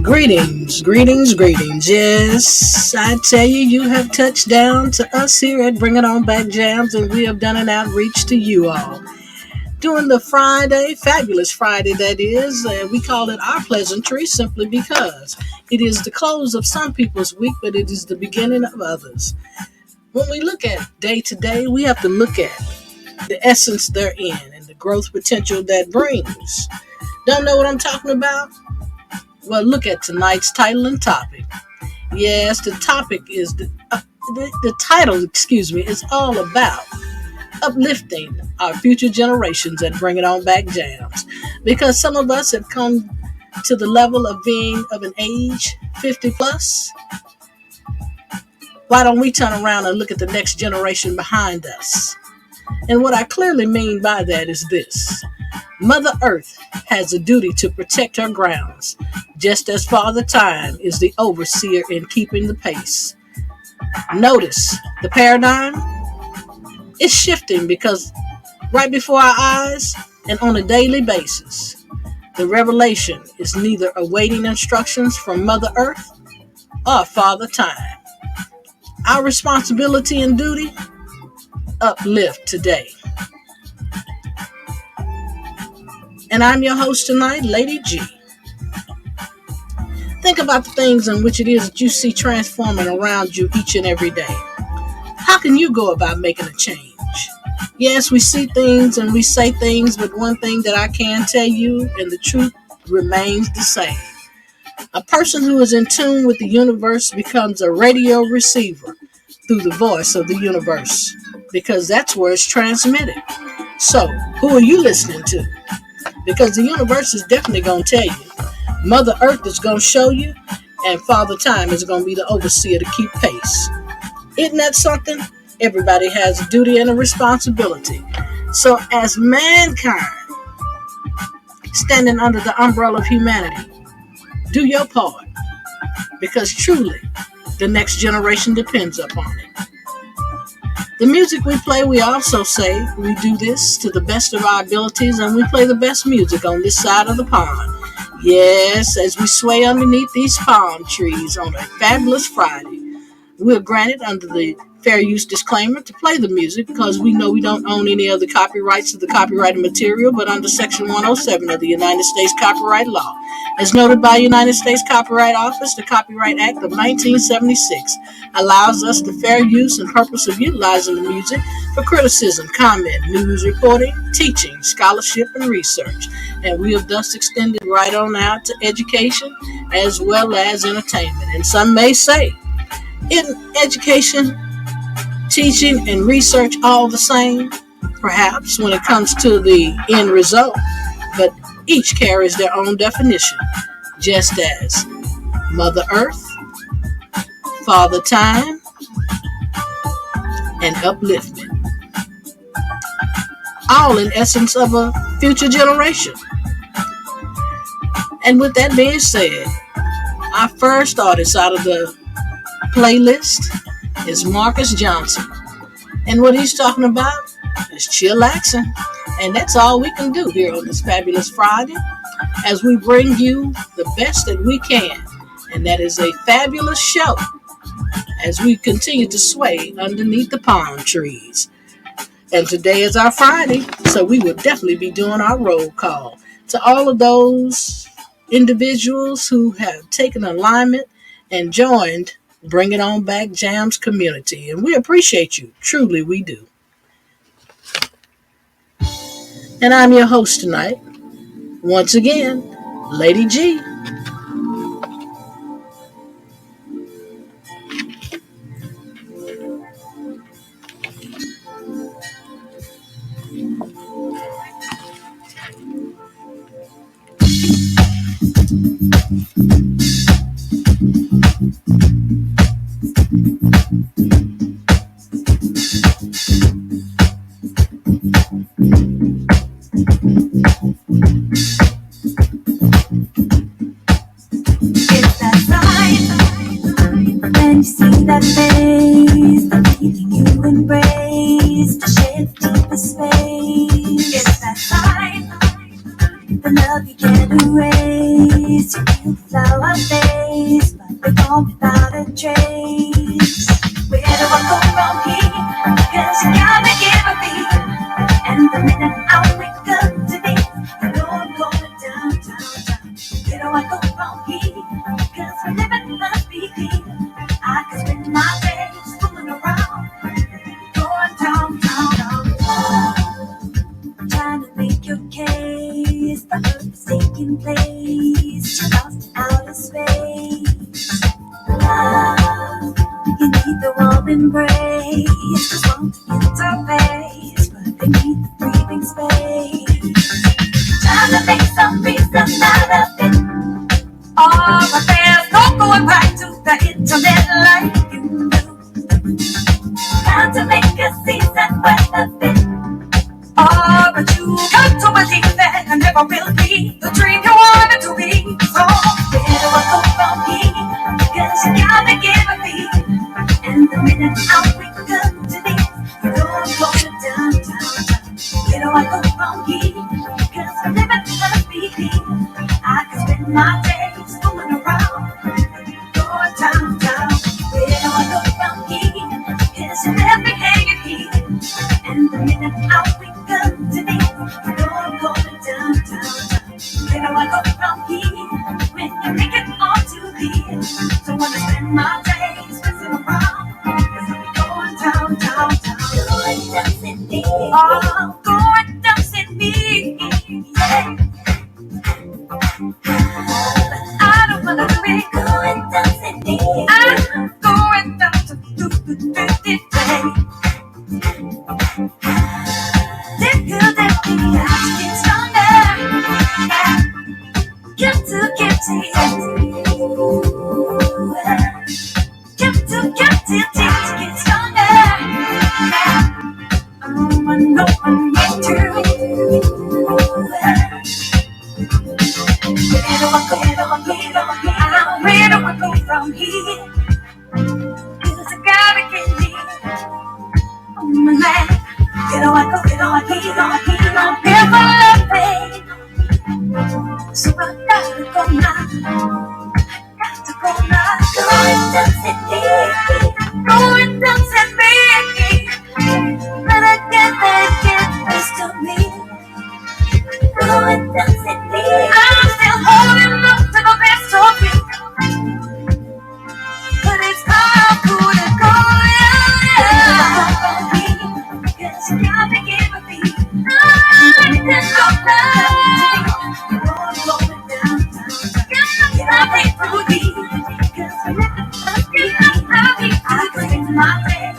Greetings, greetings, greetings. Yes, I tell you, you have touched down to us here at Bring It On Back Jams, and we have done an outreach to you all. During the Friday, fabulous Friday that is, we call it our pleasantry simply because it is the close of some people's week, but it is the beginning of others. When we look at day to day, we have to look at the essence therein and the growth potential that brings. Don't know what I'm talking about? Well, look at tonight's title and topic. Yes, the topic is the title, is all about uplifting our future generations and bring it on back jams. Because some of us have come to the level of being of an age 50 plus. Why don't we turn around and look at the next generation behind us? And what I clearly mean by that is this. Mother Earth has a duty to protect her grounds, just as Father Time is the overseer in keeping the pace. Notice the paradigm is shifting because right before our eyes and on a daily basis, the revelation is neither awaiting instructions from Mother Earth or Father Time. Our responsibility and duty, uplift today. And I'm your host tonight, Lady G. Think about the things in which it is that you see transforming around you each and every day. How can you go about making a change? Yes, we see things and we say things, but one thing that I can tell you, and the truth remains the same. A person who is in tune with the universe becomes a radio receiver through the voice of the universe, because that's where it's transmitted. So, who are you listening to? Because the universe is definitely going to tell you. Mother Earth is going to show you, and Father Time is going to be the overseer to keep pace. Isn't that something? Everybody has a duty and a responsibility. So as mankind, standing under the umbrella of humanity, do your part. Because truly, the next generation depends upon it. The music we play, we also say we do this to the best of our abilities, and we play the best music on this side of the pond. Yes, as we sway underneath these palm trees on a fabulous Friday, we're granted under the fair use disclaimer to play the music because we know we don't own any of the copyrights of the copyrighted material, but under Section 107 of the United States Copyright Law. As noted by United States Copyright Office, the Copyright Act of 1976 allows us the fair use and purpose of utilizing the music for criticism, comment, news reporting, teaching, scholarship, and research. And we have thus extended right on out to education as well as entertainment. And some may say, in education, teaching, and research all the same, perhaps when it comes to the end result, but each carries their own definition, just as Mother Earth, Father Time, and upliftment. All in essence of a future generation. And with that being said, our first artist out of the playlist is Marcus Johnson. And what he's talking about is chillaxing. And that's all we can do here on this fabulous Friday as we bring you the best that we can. And that is a fabulous show as we continue to sway underneath the palm trees. And today is our Friday, so we will definitely be doing our roll call to all of those individuals who have taken alignment and joined Bring It On Back Jams community. And we appreciate you. Truly, we do. And I'm your host tonight, once again, Lady G. you see that face, the feeling you embrace, to share the deepest space. It's that time, the love you can't erase. You feel the flower face, but they're gone without a trace. Where do I go from here? 'Cause you gotta give a beat. And the minute I wake up today, you know I'm going down, down, down. Where do I go from here? 'Cause my limit must be clear. I can spend my days fooling around, going down, down, down, down. Trying to make your case, the earth is taking place. You're lost in outer space. Love, you need the warm embrace. Just want to interface, but they need the breathing space. Trying to make some reason out of it. Oh, but there's no going back to the internet like you do. Time to make a season worth of it. Oh, but you got to believe that I never will be the dream you wanted to be. So where do I go from here? 'Cause you gotta give a beat. And the minute I wake up today, you know I'm going down, down, down. Where do I go from here? 'Cause my limit must be clear. I can spend my days fooling around, going down, down. Where do I go from here? 'Cause you left me hanging here. And the minute I wake up today, you know I'm going down, down, down. Where do I go from here? When you make it all too clear. Don't wanna spend my days messing around, 'cause I'm going down, down, down. Going down in me. Oh, going down in me. Yeah. But I don't wanna do it. Going down in me. I'm going down to do the day. Get stronger. Get to get to get stronger. I know I need to. Where do I go from here? 'Cause I gotta get near. Oh my man. Get on, never love pain. So I gotta go now, going down and me, but I get this to me, going down and me. I'm still holding on to the best of me, but it's hard to go, yeah. 'Cause you gotta give a beat. Let's go down. You're going down, down, down. Get up and through deep. 'Cause I never must be happy. I can spend my days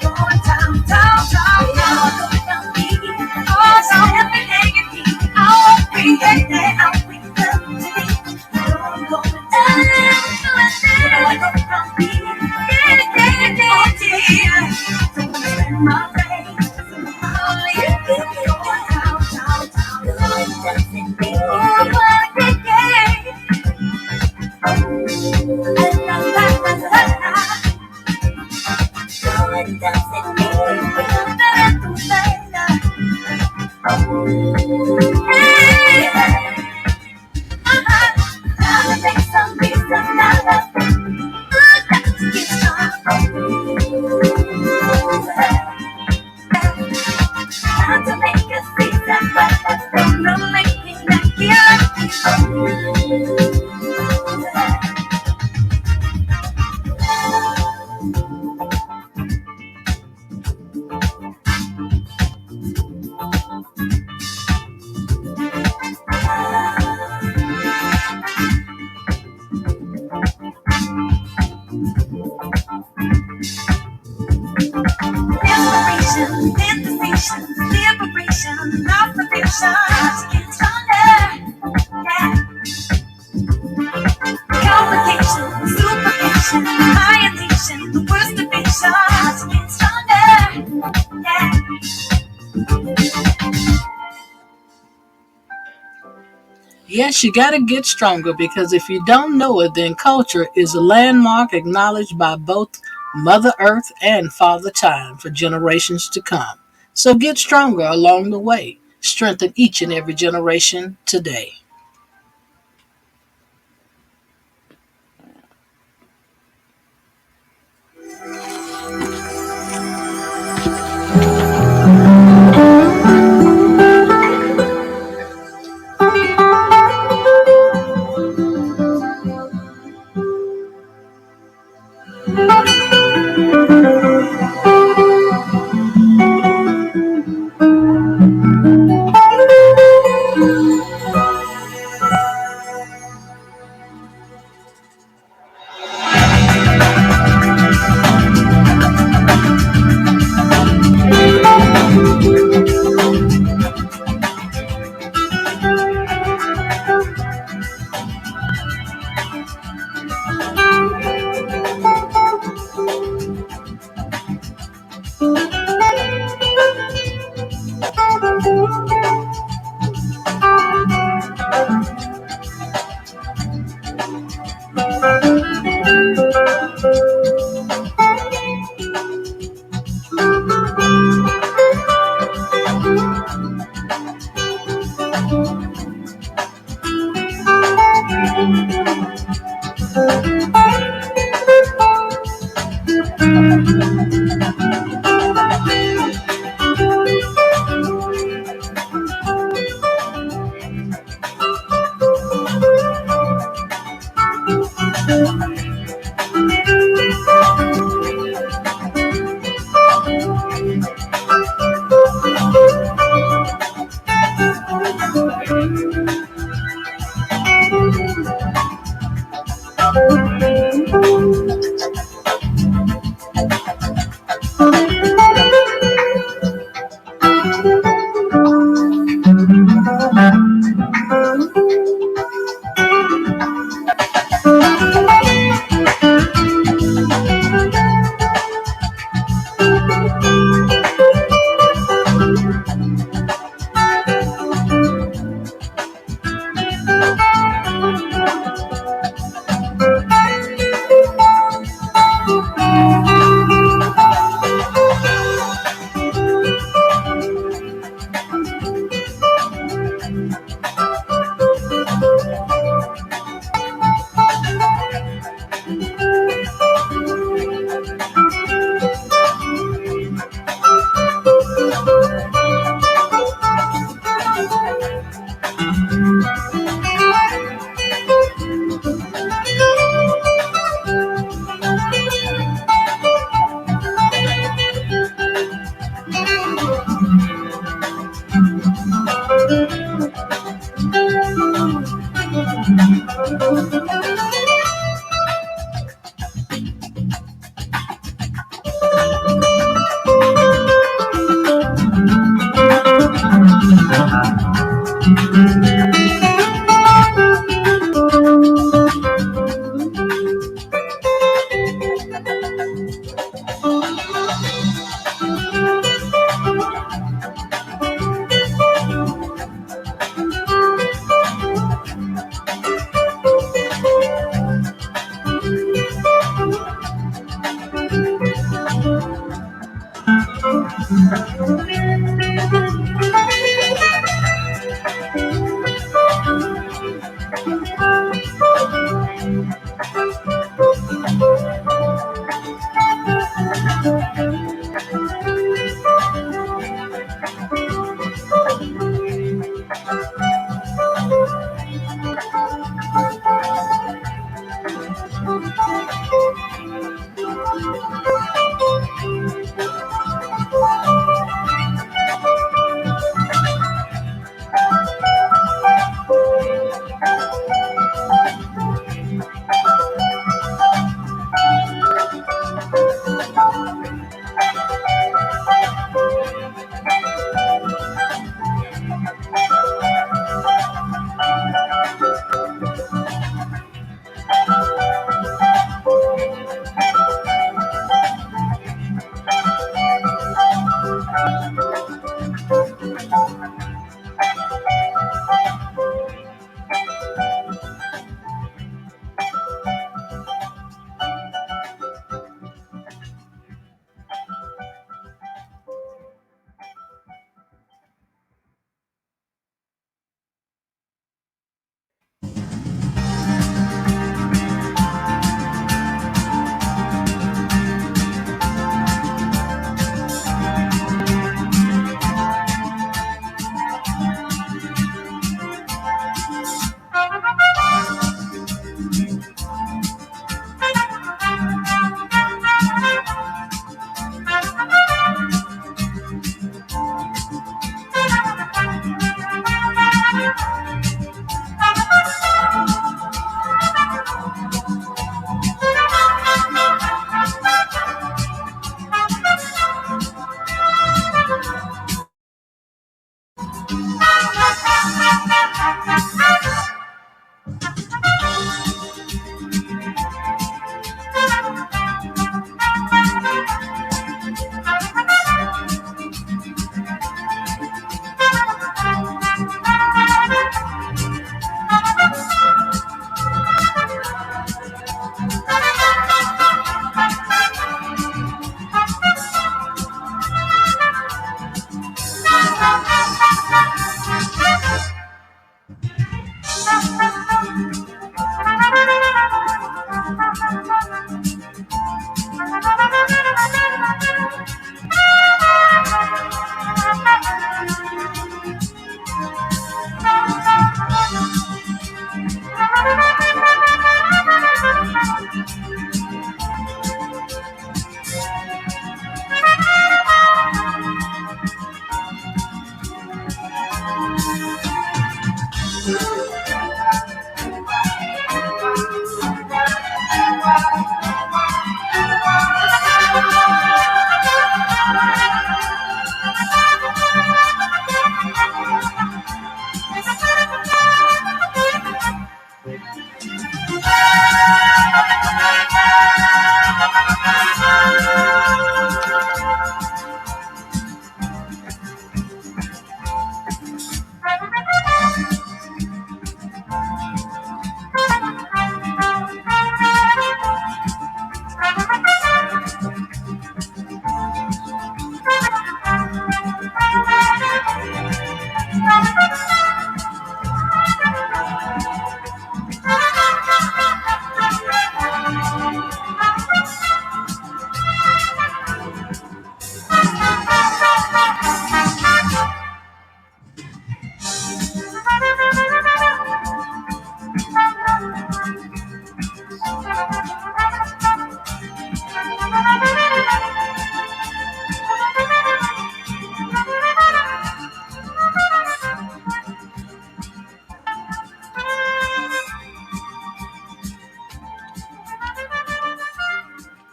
going down, down, down. You're going down deep. Oh, so happy hanging deep. I won't be there. I'll be up today. You're going down, down. I go from here. Yeah. So I'm gonna spend my days. Time to make a season, but that's gonna make me like you. Yes, you got to get stronger because if you don't know it, then culture is a landmark acknowledged by both Mother Earth and Father Time for generations to come. So get stronger along the way. Strengthen each and every generation today.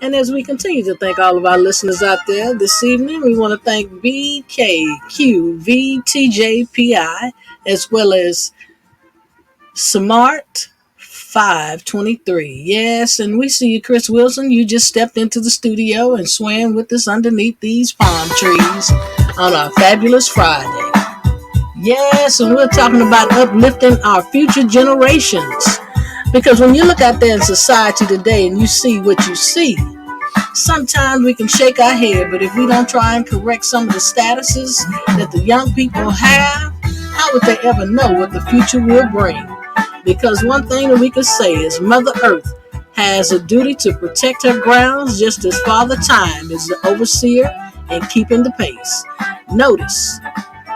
And as we continue to thank all of our listeners out there this evening, we want to thank BKQVTJPI as well as Smart 523. Yes, and we see you, Chris Wilson. You just stepped into the studio and swam with us underneath these palm trees on our fabulous Friday. Yes, and we're talking about uplifting our future generations. Because when you look out there in society today and you see what you see, sometimes we can shake our head, but if we don't try and correct some of the statuses that the young people have, how would they ever know what the future will bring? Because one thing that we can say is Mother Earth has a duty to protect her grounds just as Father Time is the overseer and keeping the pace. Notice,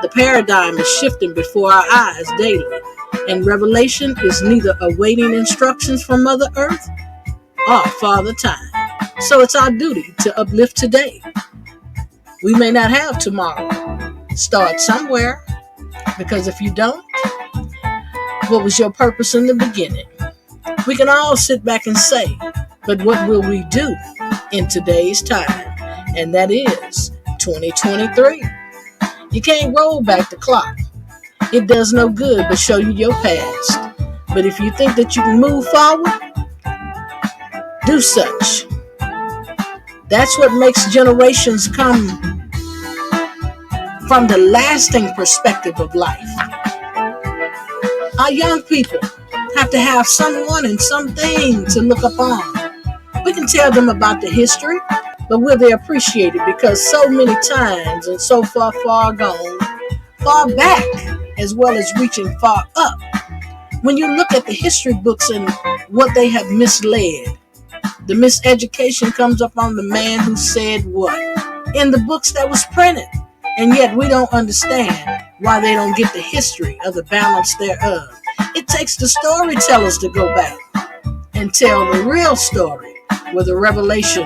the paradigm is shifting before our eyes daily, and revelation is neither awaiting instructions from Mother Earth or Father Time. So it's our duty to uplift today. We may not have tomorrow. Start somewhere, because if you don't, what was your purpose in the beginning? We can all sit back and say, but what will we do in today's time? And that is 2023. You can't roll back the clock. It does no good but show you your past. But if you think that you can move forward, do such. That's what makes generations come from the lasting perspective of life. Our young people have to have someone and something to look upon. We can tell them about the history, but will they appreciate it? Because so many times and so far, far gone, far back, as well as reaching far up. When you look at the history books and what they have misled, the miseducation comes up on the man who said what? In the books that was printed. And yet we don't understand why they don't get the history of the balance thereof. It takes the storytellers to go back and tell the real story where the revelation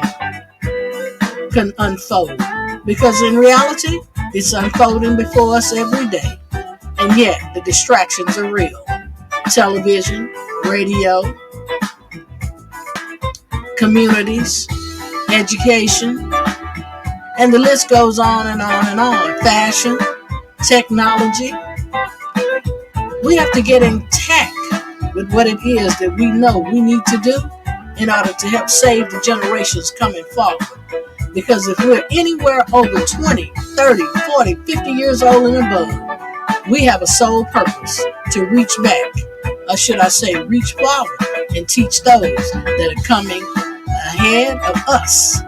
can unfold. Because in reality, it's unfolding before us every day. And yet the distractions are real. Television, radio, communities, education, and the list goes on and on and on. Fashion, technology. We have to get in tech with what it is that we know we need to do in order to help save the generations coming forward. Because if we're anywhere over 20, 30, 40, 50 years old and above, we have a sole purpose to reach back, or should I say reach forward, and teach those that are coming ahead of us.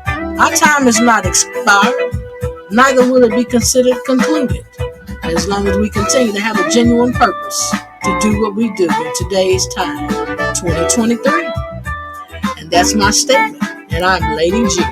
Our time is not expired, neither will it be considered concluded, as long as we continue to have a genuine purpose to do what we do in today's time, 2023. And that's my statement, and I'm Lady G.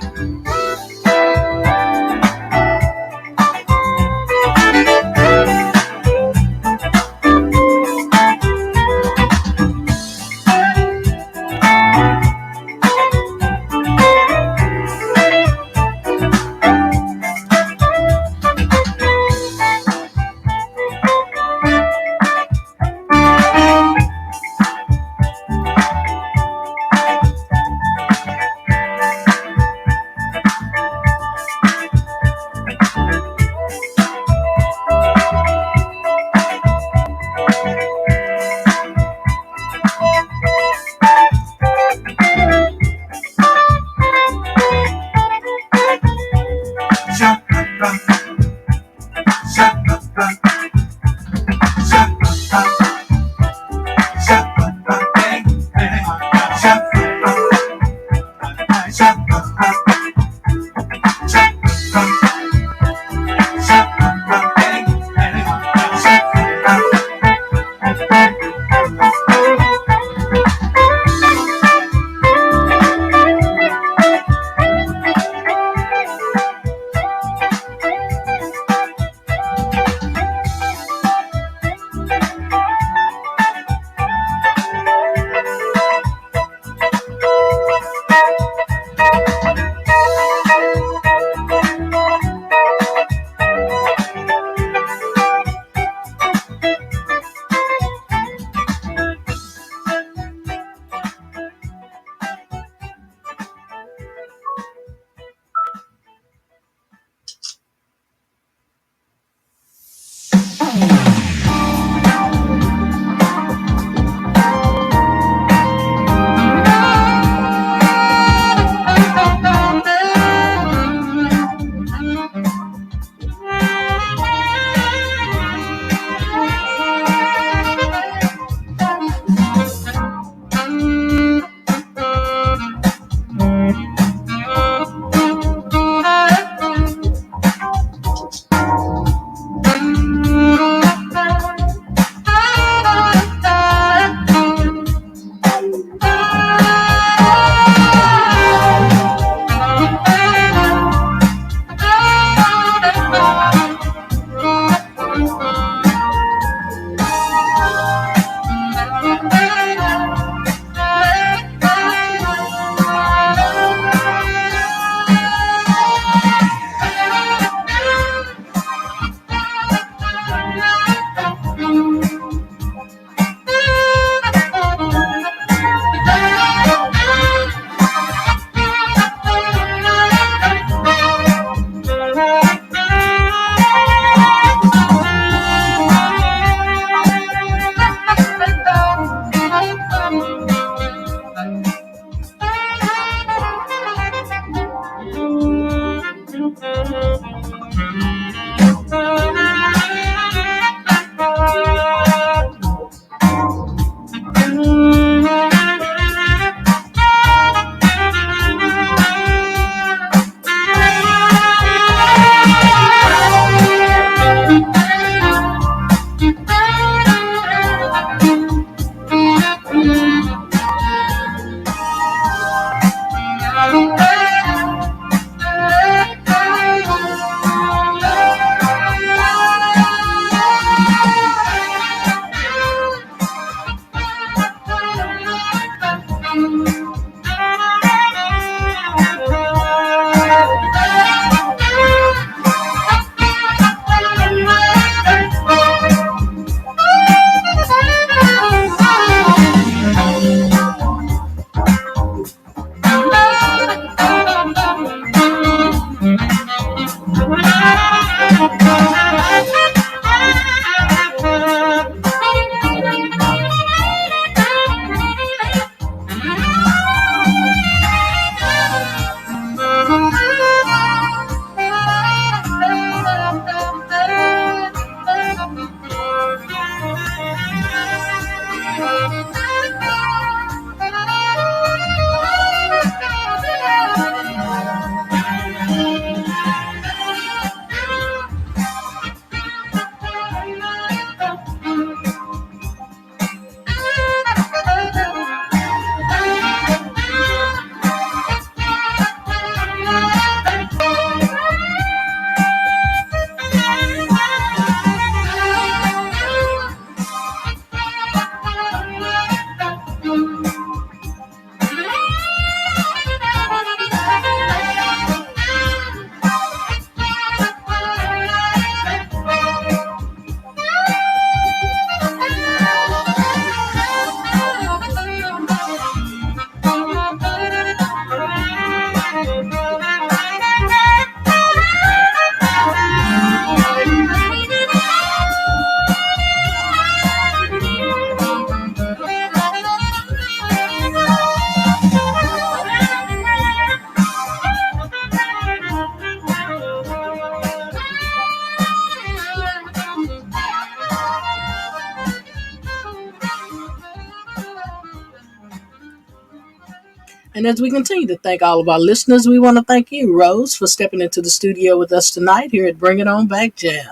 And as we continue to thank all of our listeners, we want to thank you, Rose, for stepping into the studio with us tonight here at Bring It On Back Jams.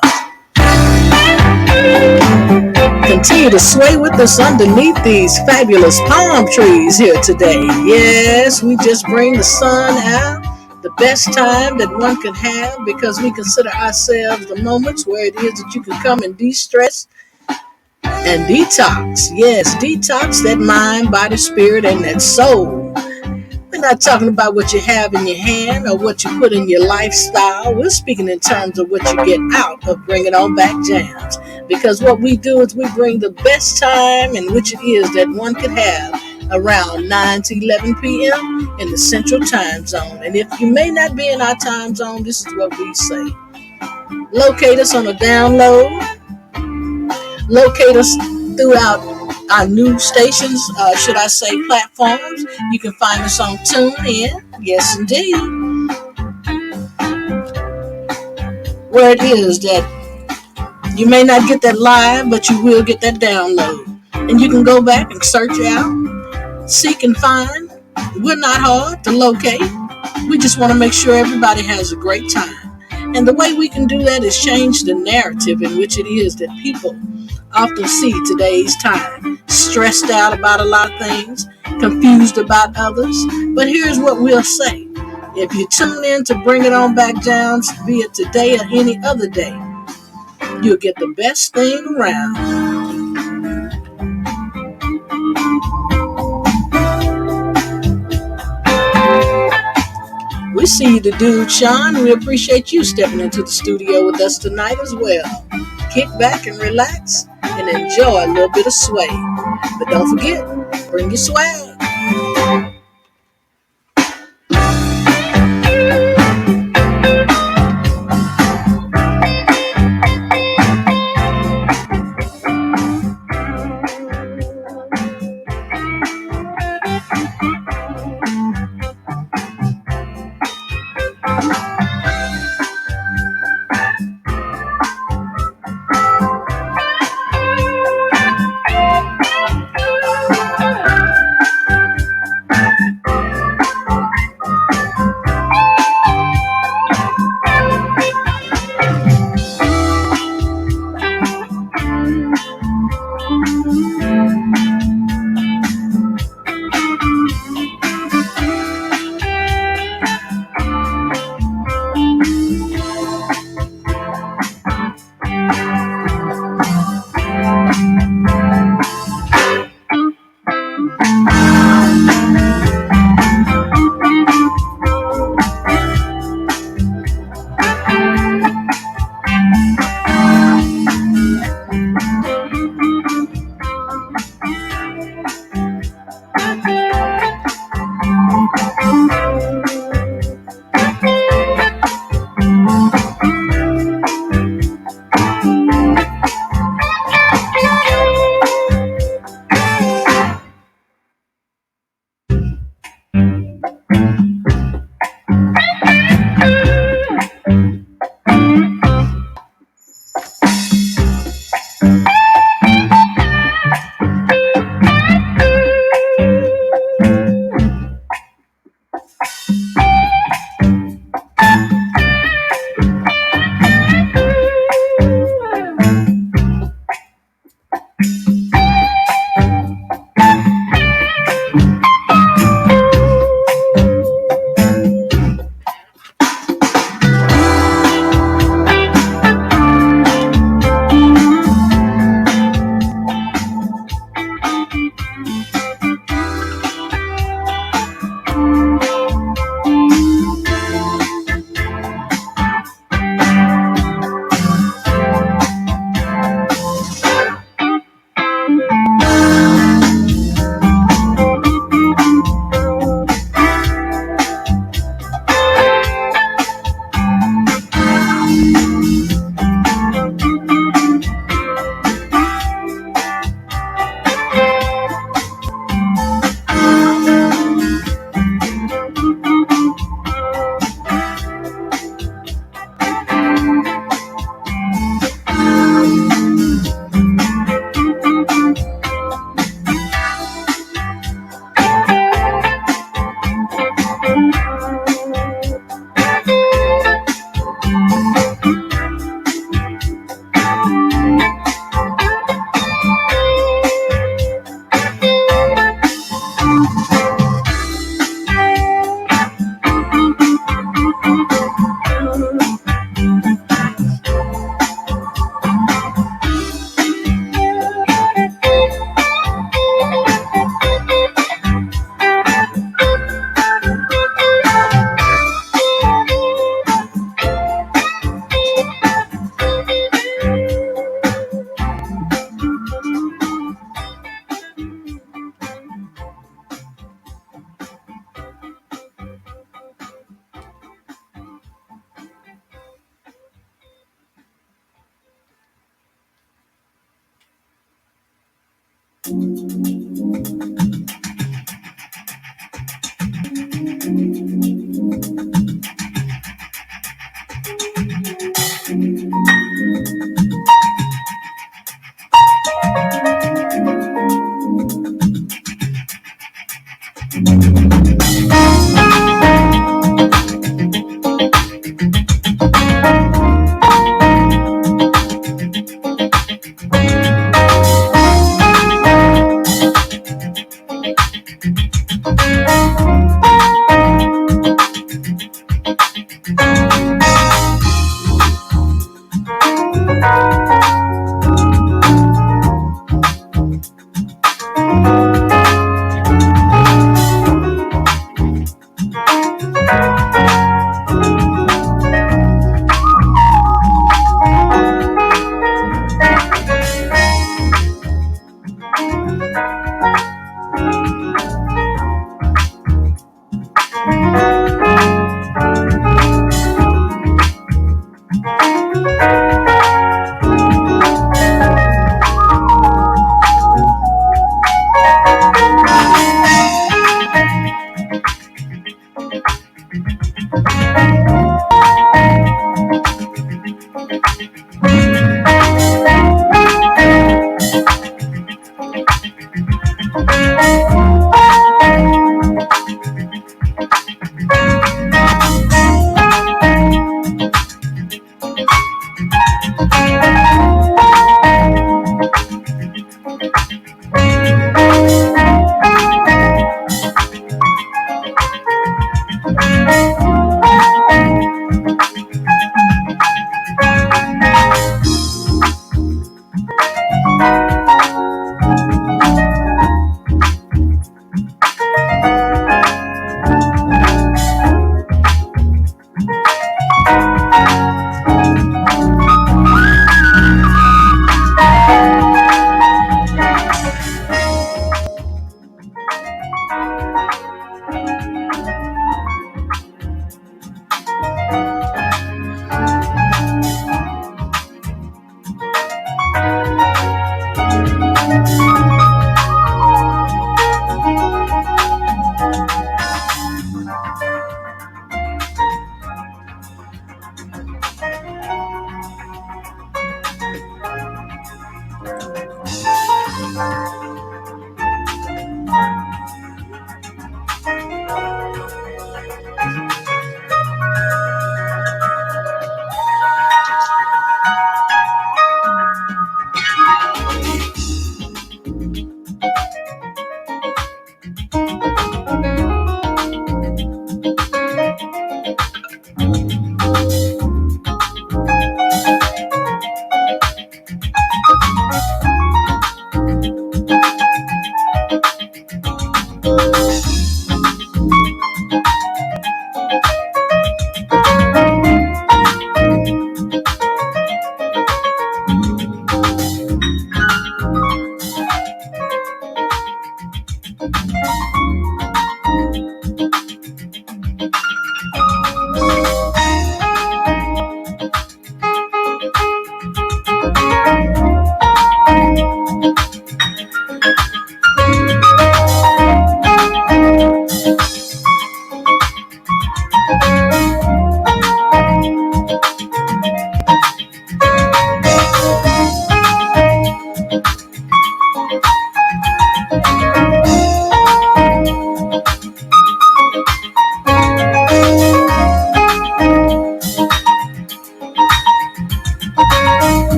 Continue to sway with us underneath these fabulous palm trees here today. Yes, we just bring the sun out, the best time that one can have, because we consider ourselves the moments where it is that you can come and de-stress and detox. Yes, detox that mind, body, spirit, and that soul. We're not talking about what you have in your hand or what you put in your lifestyle. We're speaking in terms of what you get out of Bringing On Back Jams. Because what we do is we bring the best time in which it is that one could have around 9 to 11 p.m. in the Central Time Zone. And if you may not be in our time zone, this is what we say. Locate us on a download. Locate us throughout our new stations, should I say platforms. You can find us on TuneIn. Yes, indeed. Where it is that you may not get that live, but you will get that download. And you can go back and search out, seek and find. We're not hard to locate. We just want to make sure everybody has a great time. And the way we can do that is change the narrative in which it is that people often see today's time. Stressed out about a lot of things, confused about others. But here's what we'll say. If you tune in to Bring It On Back Jams, be it today or any other day, you'll get the best thing around. We see you, the dude, Sean. We appreciate you stepping into the studio with us tonight as well. Kick back and relax and enjoy a little bit of sway. But don't forget, bring your swag.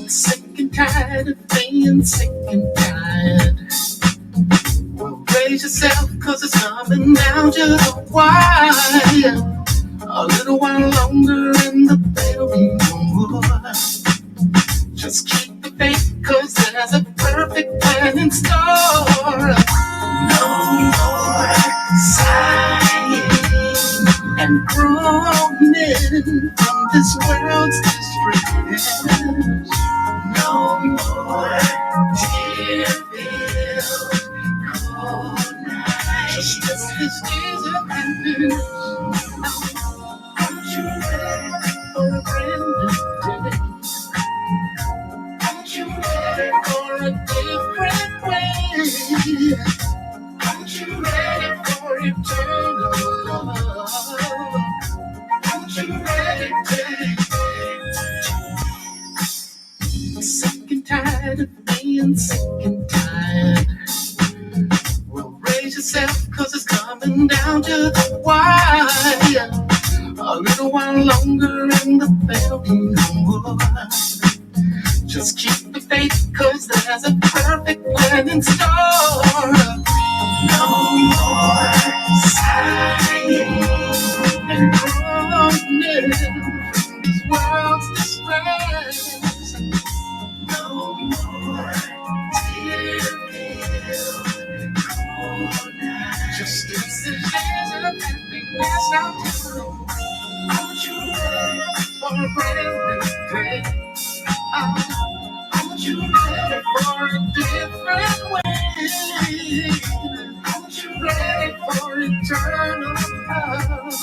Sick and tired of being sick and tired. Raise yourself, cause it's coming down to the wire. A little while longer and the there'll be no more. Just keep the faith, cause there's a perfect plan in store. No more sighing and groaning from this world's distress. No more tear-filled cold nights. Just as this is a happiness. Aren't you ready for a brand new day? Aren't you ready for a different way? Aren't you ready for time. Well, raise yourself, cause it's coming down to the wire. A little while longer and the bell will no more. Just keep the faith, cause there's a perfect plan in store. No more sighing and groaning from this world's distress. No more tear-filled corner. Just decisions of happiness out to you. Aren't you ready for a brand new day? Aren't you ready for a different way? Aren't you ready for eternal love?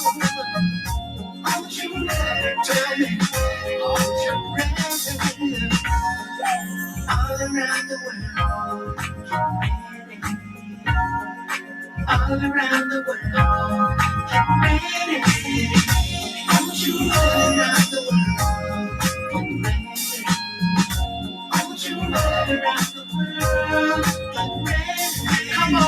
Aren't you ready? Tell me, aren't you ready? All around the world, get ready. All around the world, get ready. Aren't you all around the world, get ready. Aren't you all around the world, get ready. Come on,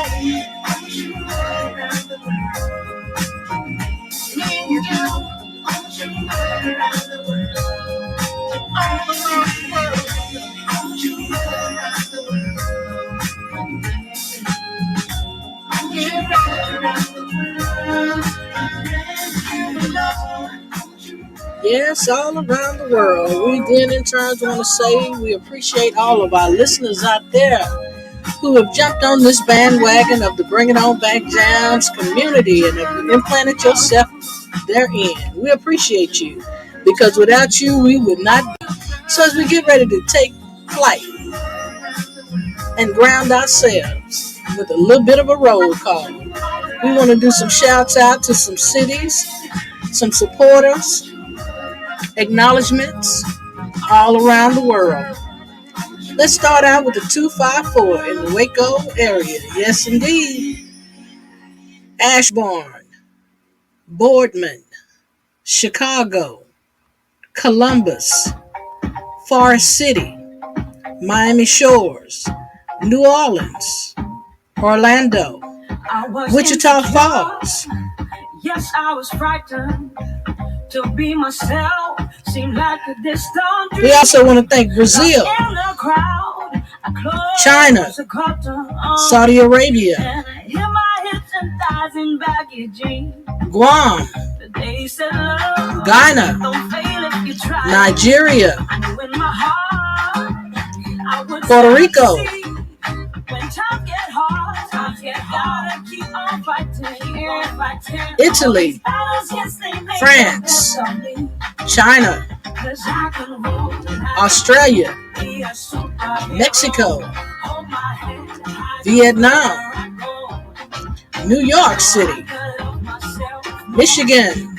aren't you all around the world, get ready. Me and you, aren't you all around the world, all around the world. Aren't you all around the world, get ready. Get ready around the world, get ready. Yes, all around the world. We then in turn want to say we appreciate all of our listeners out there who have jumped on this bandwagon of the Bring It On Back JAMS community and have implanted yourself therein. We appreciate you because without you we would not be. So as we get ready to take flight and ground ourselves with a little bit of a roll call, we want to do some shouts out to some cities, some supporters, acknowledgments all around the world. Let's start out with the 254 in the Waco area. Yes, indeed. Ashbourne, Boardman, Chicago, Columbus, Forest City, Miami Shores, New Orleans, Orlando, Wichita Falls. Yes, I was frightened to be myself. Seemed like a distant dream. We also want to thank Brazil, China, Saudi Arabia, Guam, Ghana, Nigeria, Puerto Rico, Italy, France, China, Australia, Mexico, Vietnam, New York City, Michigan,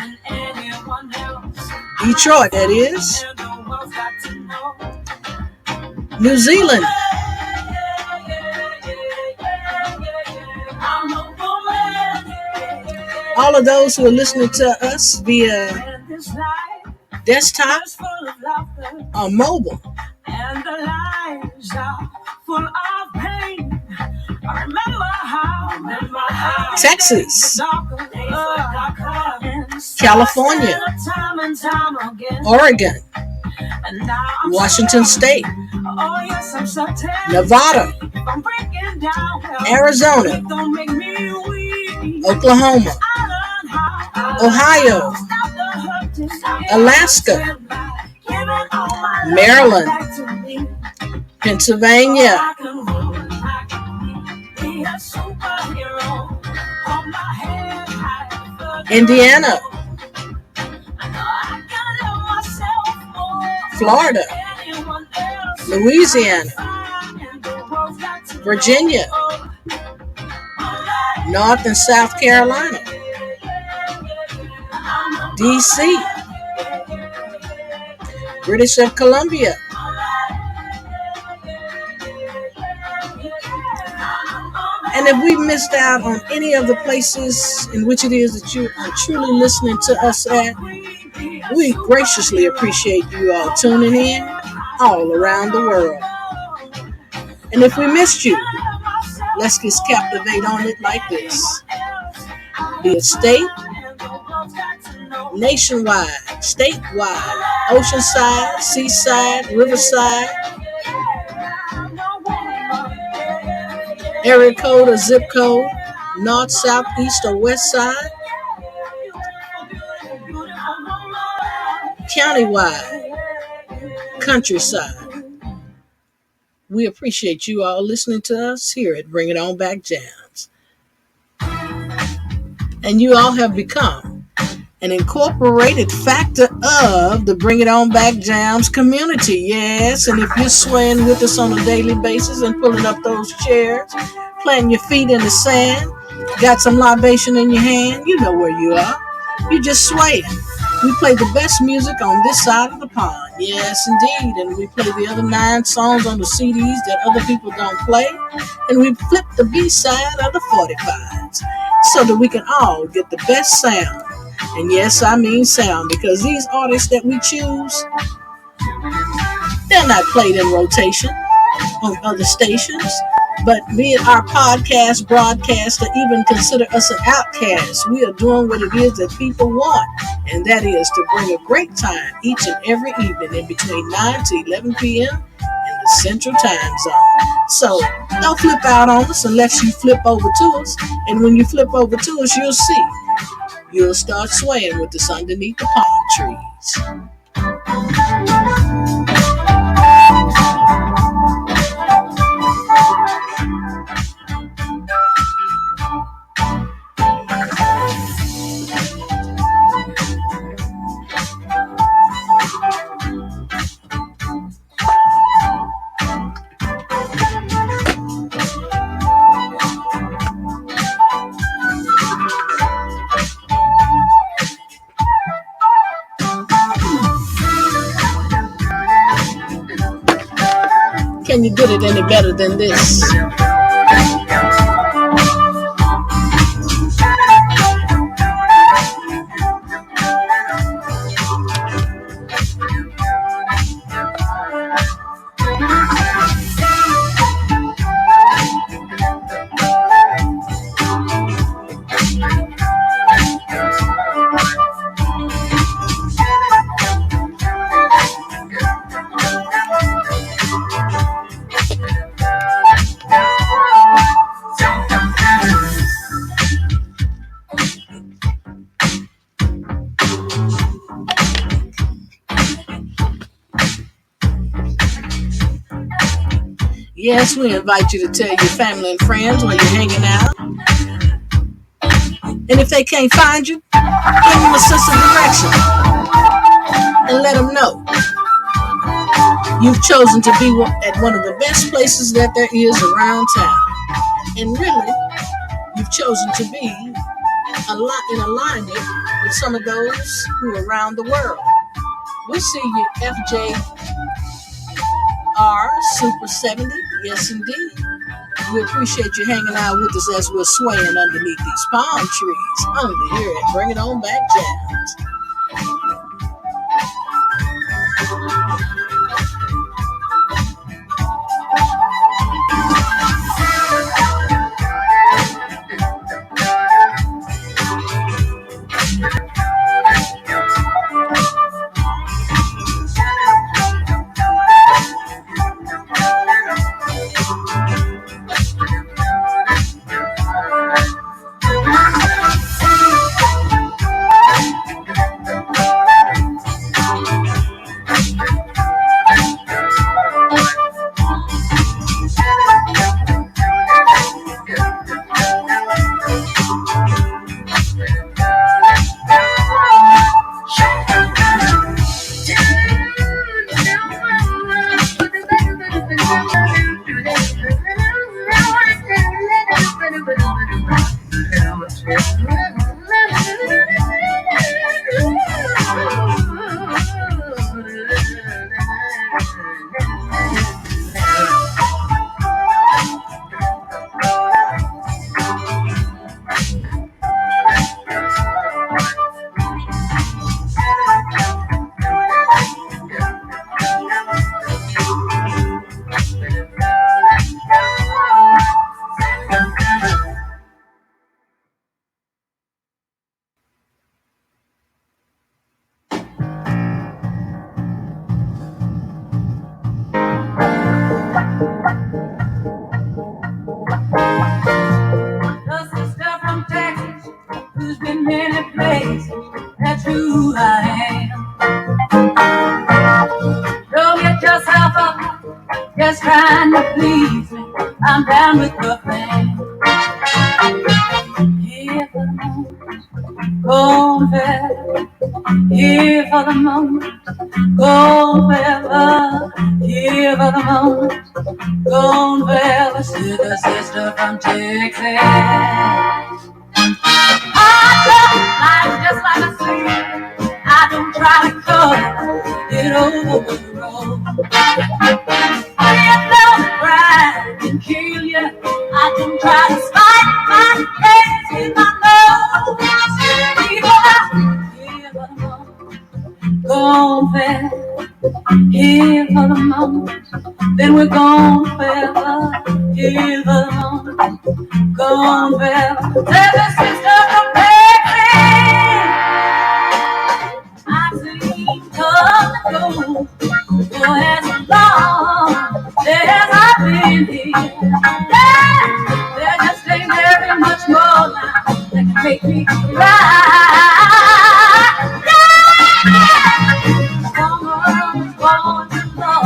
Detroit, that is, New Zealand, all of those who are listening to us via desktop or mobile. And the lives are full of pain. I remember how Texas, California, Oregon, Washington State, Nevada, Arizona, Oklahoma, Ohio, Alaska, Maryland, Pennsylvania, Indiana, Florida, Louisiana, Virginia, North and South Carolina, DC, British of Columbia, and if we missed out on any of the places in which it is that you are truly listening to us at, we graciously appreciate you all tuning in all around the world. And if we missed you, let's just captivate on it like this. Be it state, nationwide, statewide, oceanside, seaside, riverside, area code or zip code, north, south, east, or west side, countywide, countryside. We appreciate you all listening to us here at Bring It On Back Jams. And you all have become an incorporated factor of the Bring It On Back Jams community. Yes, and if you're swaying with us on a daily basis and pulling up those chairs, planting your feet in the sand, got some libation in your hand, you know where you are. You're just swaying. We play the best music on this side of the pond. Yes, indeed. And we play the other 9 songs on the CDs that other people don't play. And we flip the B-side of the 45s so that we can all get the best sound. And yes, I mean sound, because these artists that we choose, they're not played in rotation on other stations. But be it our podcast, broadcast, or even consider us an outcast, we are doing what it is that people want. And that is to bring a great time each and every evening in between 9 to 11 p.m. in the Central Time Zone. So don't flip out on us unless you flip over to us. And when you flip over to us, you'll see. You'll start swaying with us underneath the palm trees. Can you get it any better than this? Yes, we invite you to tell your family and friends when you're hanging out. And if they can't find you, give them a sense of direction and let them know you've chosen to be at one of the best places that there is around town. And really, you've chosen to be in alignment with some of those who are around the world. We see you, FJR Super 70. Yes, indeed. We appreciate you hanging out with us as we're swaying underneath these palm trees. Only here at Bring It On Back Jams. The sister from Texas who's been many places. That's who I am. Don't get yourself up, just trying to please me. I'm down with the plan. Here for the moment, gone forever. Here for the moment, gone forever. Here for the moment, gone forever. See the sister from Texas. Life's just like a sea. I don't try to cut it over the road. It don't grind and kill you. I don't try to spite my face with my nose. Here for the moment, gone fast. Here for the moment, then we're gone forever. Here for the moment, gone forever. There's a sister from I've seen come and go for as long as I've been here. There just ain't very much more now that can make me cry. Someone was born to love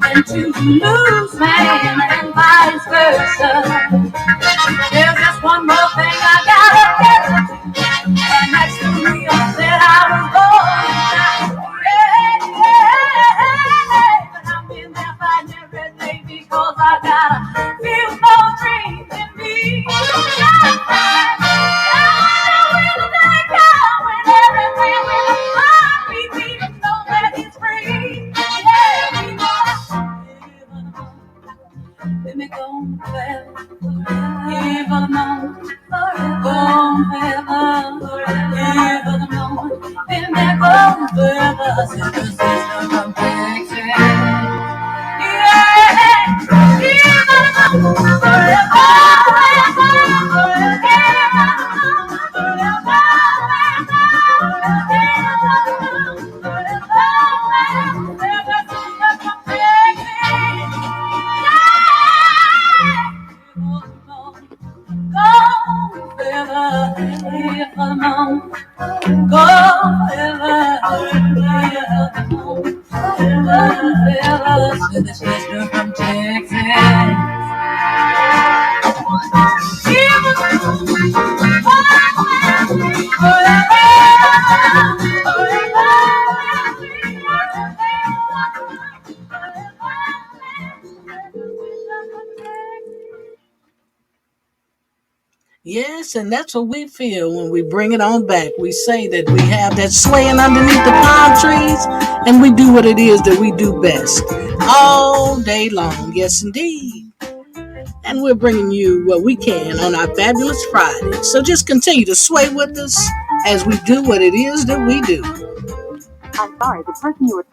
and to lose man and vice versa. There's just one more thing I gotta get to, and that's the real that I was born. Yeah. But I've been there fighting every day because I got a few more dreams in me. When the day comes, when everything will be beating, know that it's free. Yeah, we know. Let me go forever. Here for the moment, gone forever. Here for the moment, let me go forever. Sister, sister from Texas. Yeah, here for the moment, forever. The sister from Texas. Yes, and that's what we feel when we bring it on back. We say that we have that swaying underneath the palm trees, and we do what it is that we do best all day long. Yes, indeed. And we're bringing you what we can on our fabulous Friday. So just continue to sway with us as we do what it is that we do. I'm sorry, the person you were...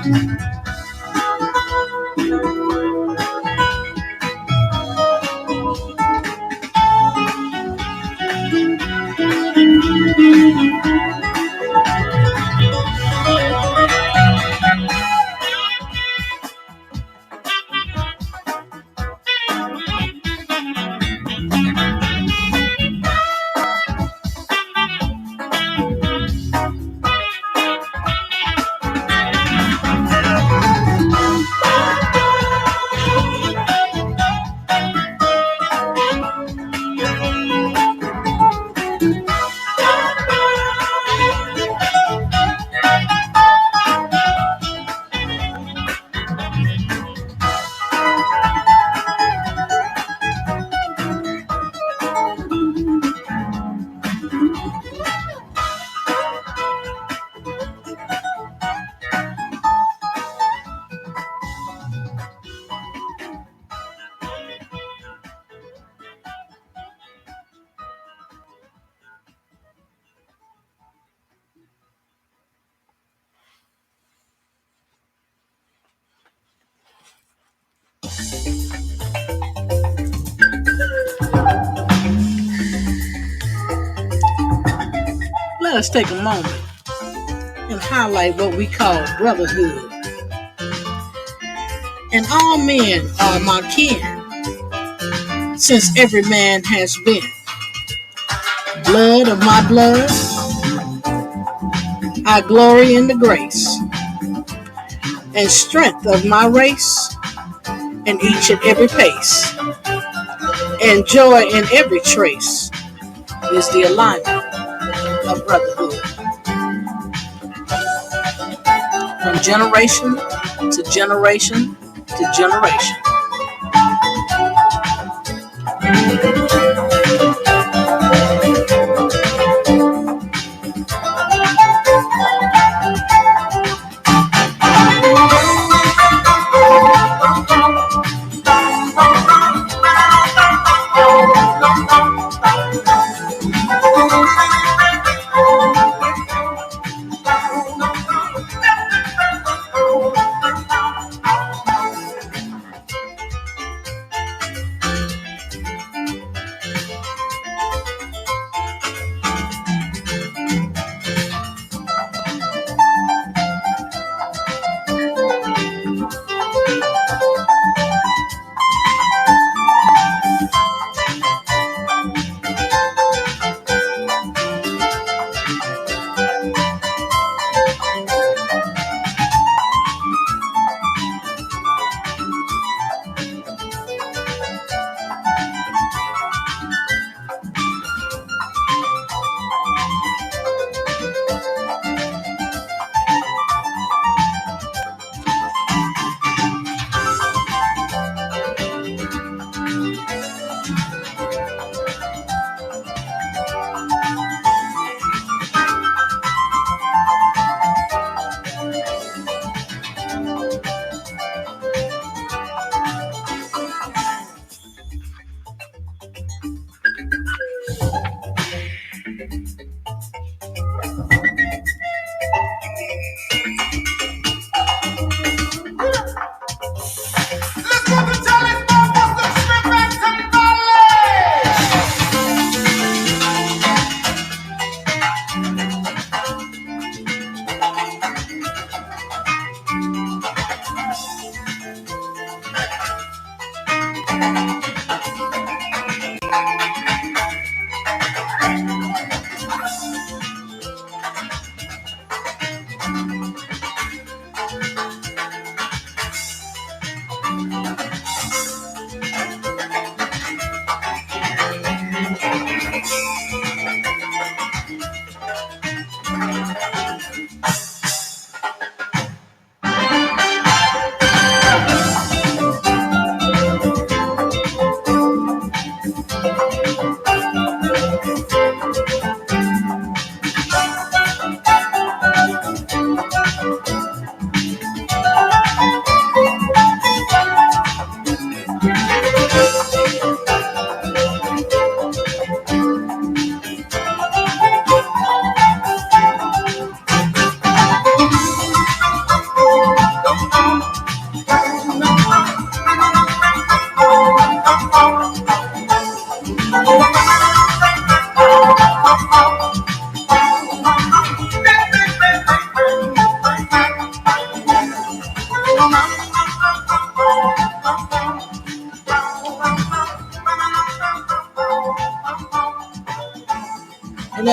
Let us take a moment and highlight what we call brotherhood. And all men are my kin, since every man has been blood of my blood. I glory in the grace and strength of my race in each and every pace, and joy in every trace is the alignment of brotherhood. From generation to generation to generation.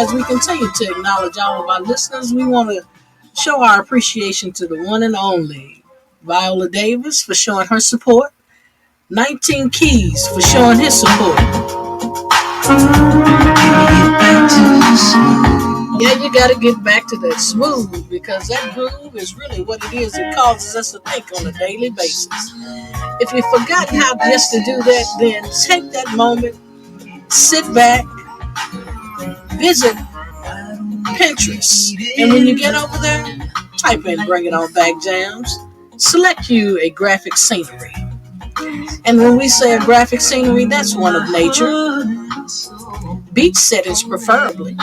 as we continue to acknowledge all of our listeners, we want to show our appreciation to the one and only Viola Davis for showing her support, 19 Keys for showing his support. Yeah, you got to get back to that smooth, because that groove is really what it is. It causes us to think on a daily basis. If you've forgotten how just to do that, then take that moment, sit back, visit Pinterest, and when you get over there, type in "Bring It On Back Jams," select you a graphic scenery. And when we say a graphic scenery, that's one of nature, beach settings preferably.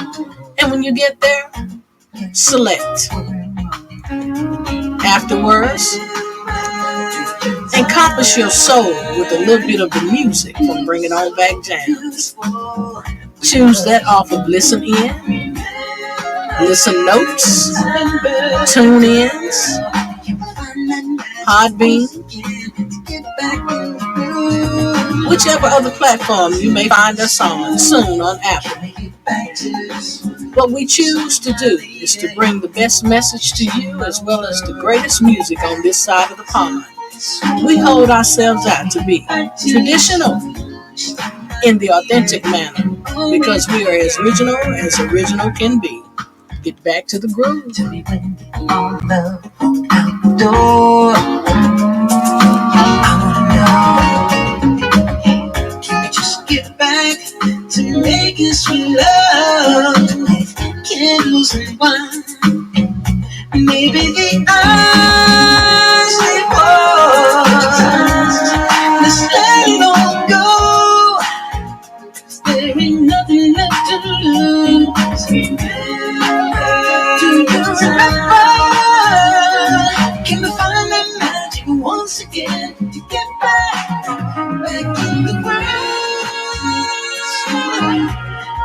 And when you get there, select. Afterwards, encompass your soul with a little bit of the music from Bring It On Back Jams. Choose that off of Listen In, Listen Notes, Tune Ins, Podbean, whichever other platform you may find us on, soon on Apple. What we choose to do is to bring the best message to you, as well as the greatest music on this side of the pond. We hold ourselves out to be traditional in the authentic manner, because we are as original can be. Get back to the groove. Can we just get back to making sweet love with candles and wine? Maybe the eyes they pause. Let's let it all go. There ain't nothing left to lose. Do you remember? Can we find that magic once again to get back in the ground?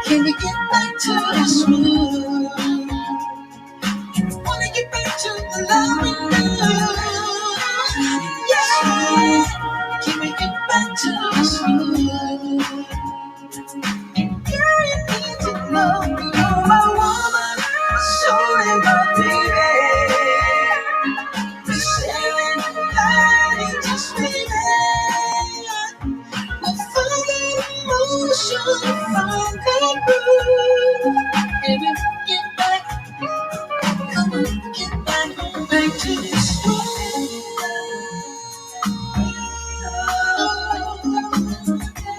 Can we get back to the smooth? Wanna get back to the love we knew? Yeah. Can we get back to the smooth? You need to know you're my woman, my soul and my baby. We're sharing light, just baby. We'll find that emotion, find that groove. And we get back, come on, get back to the smooth.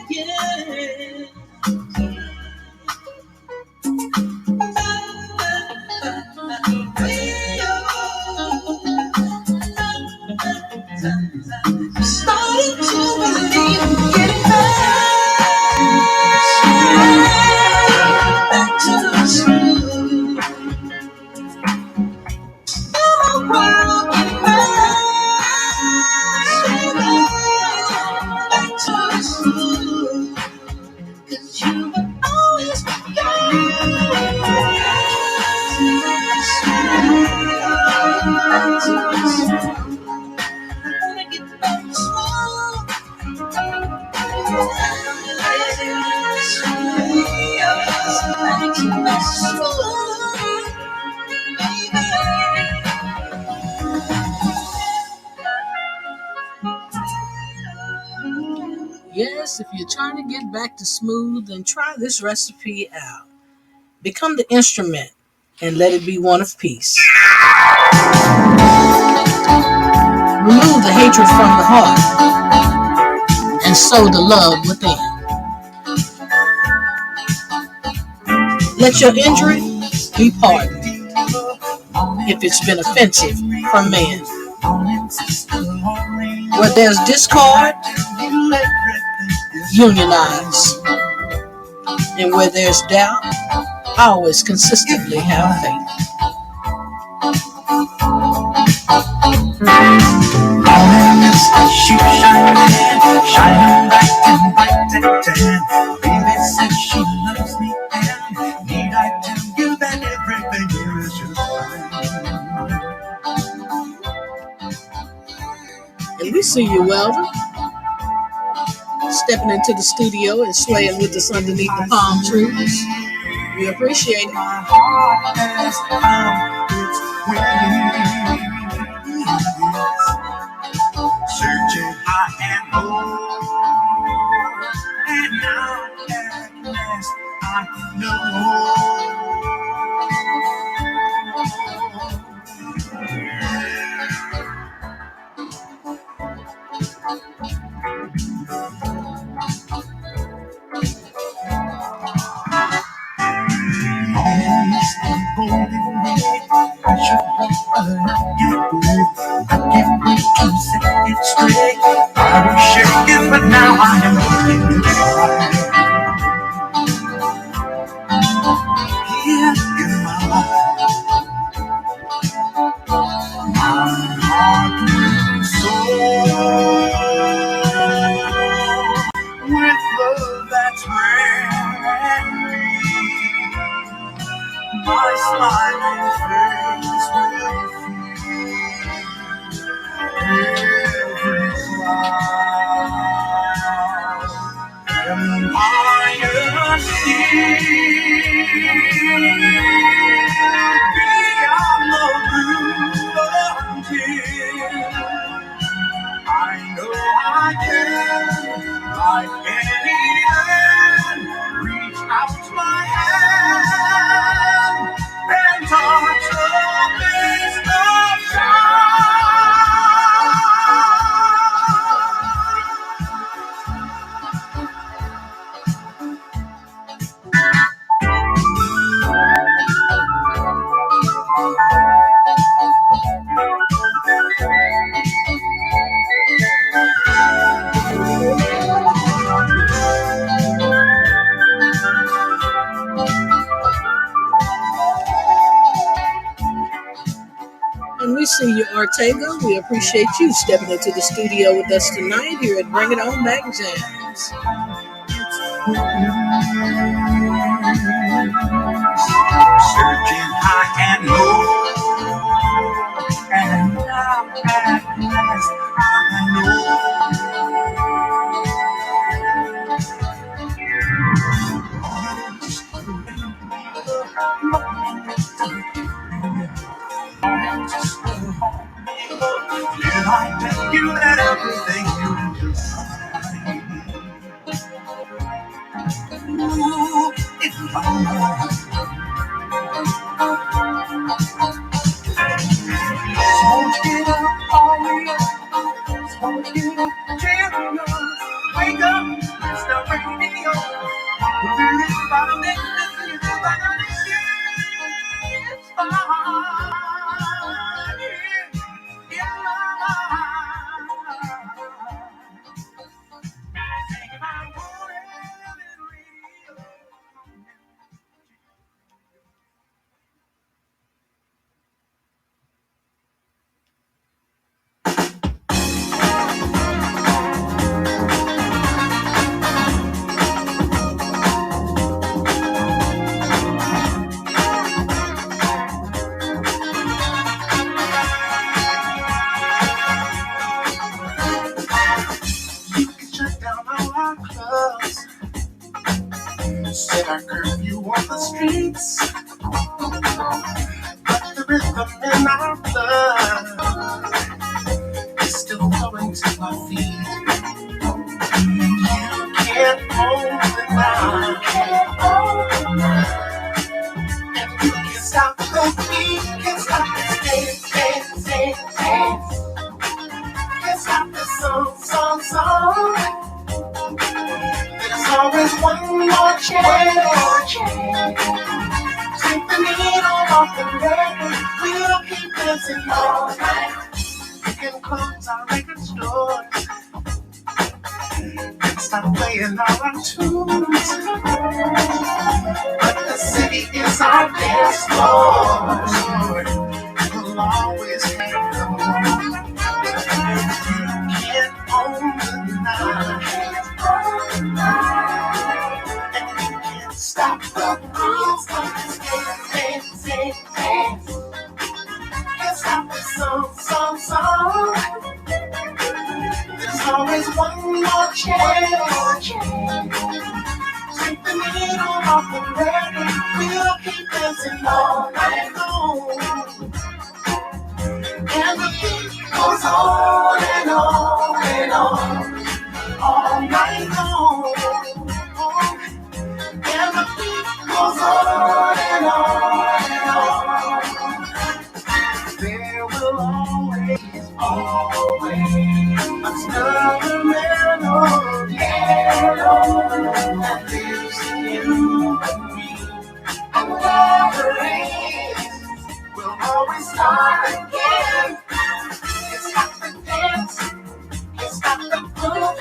Yeah. Starting to believe I'm getting back to the smooth. The world getting back to the smooth. 'Cause you will always be back to the smooth. I wanna get back to smooth. Yes, if you're trying to get back to smooth, then try this recipe out. Become the instrument and let it be one of peace. Remove the hatred from the heart and sow the love within. Let your injury be pardoned if it's been offensive from man. Where there's discord, unionize. And where there's doubt, always consistently have faith. Shining bright and bright and tan. Baby says she loves me, and need I tell you that everything here is just fine. And we see you, Welder, stepping into the studio and swaying with us underneath the palm trees. We appreciate it. My heart has found its way. Searching high and low, and now at last I straight. I was shaking, but now I am looking right here in my life. My heart and soul with love that's rare. My smiling face will every cloud and iron beyond the blue frontier. I know I can, like any man, reach out my hand and touch the face of And we see you, Ortega. We appreciate you stepping into the studio with us tonight here at Bring It On Back Jams. Searching high and low, and now at last I know. Did I tell you that everything you do? Ooh, if I so get up, hurry up, so get up, children, wake up, it's the radio. Really about to make this music like I did. It's fine. Set our curfew on the streets, but the rhythm in our blood is still flowing to our feet. You can't hold the night, and you can't stop the beat, can't stop this dance, dance, dance, dance, can't stop this song. There's always one more chance. Take the needle off the record. We'll keep dancing all night. We can close our record stores and stop playing all our tunes. But the city is our dance floor. We'll always have the moon. You can't own the night. And you can't stop the groove. Stop this dance, dance, dance. Can't stop this song. There's always one more chance. Take the needle off the record. We'll dancing all night long. And the beat goes on and on and on, all night long. And the beat goes on and on and on. There will always another melody that lives in you and me. And whatever it is, we'll always start again. It's got the dance, it's got the groove,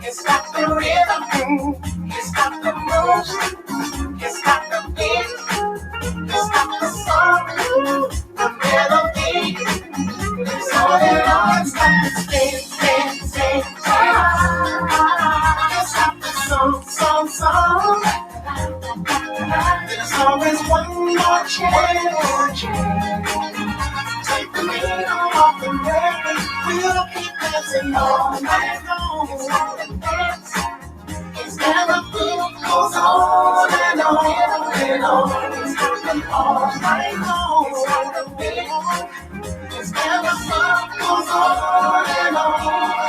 it's got the rhythm, it's got the motion, it's got the beat, it's got the song, the melody. It's all it all, it's got the stay. It's got the song. There's always one more chance. Take the lead off the record. We'll keep dancing all night long. It's got the dance. It's never blue. Goes on and on and on. It's happening all night long. It's got the beat. It's never blue. Goes on and on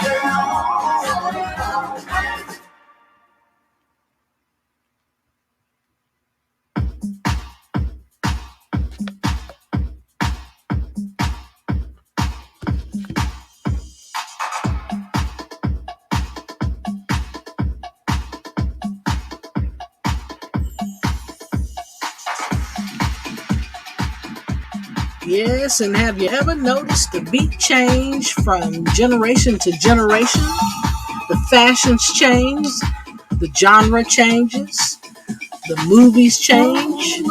and on. Yes, and have you ever noticed the beat change from generation to generation? The fashions change, the genre changes, the movies change,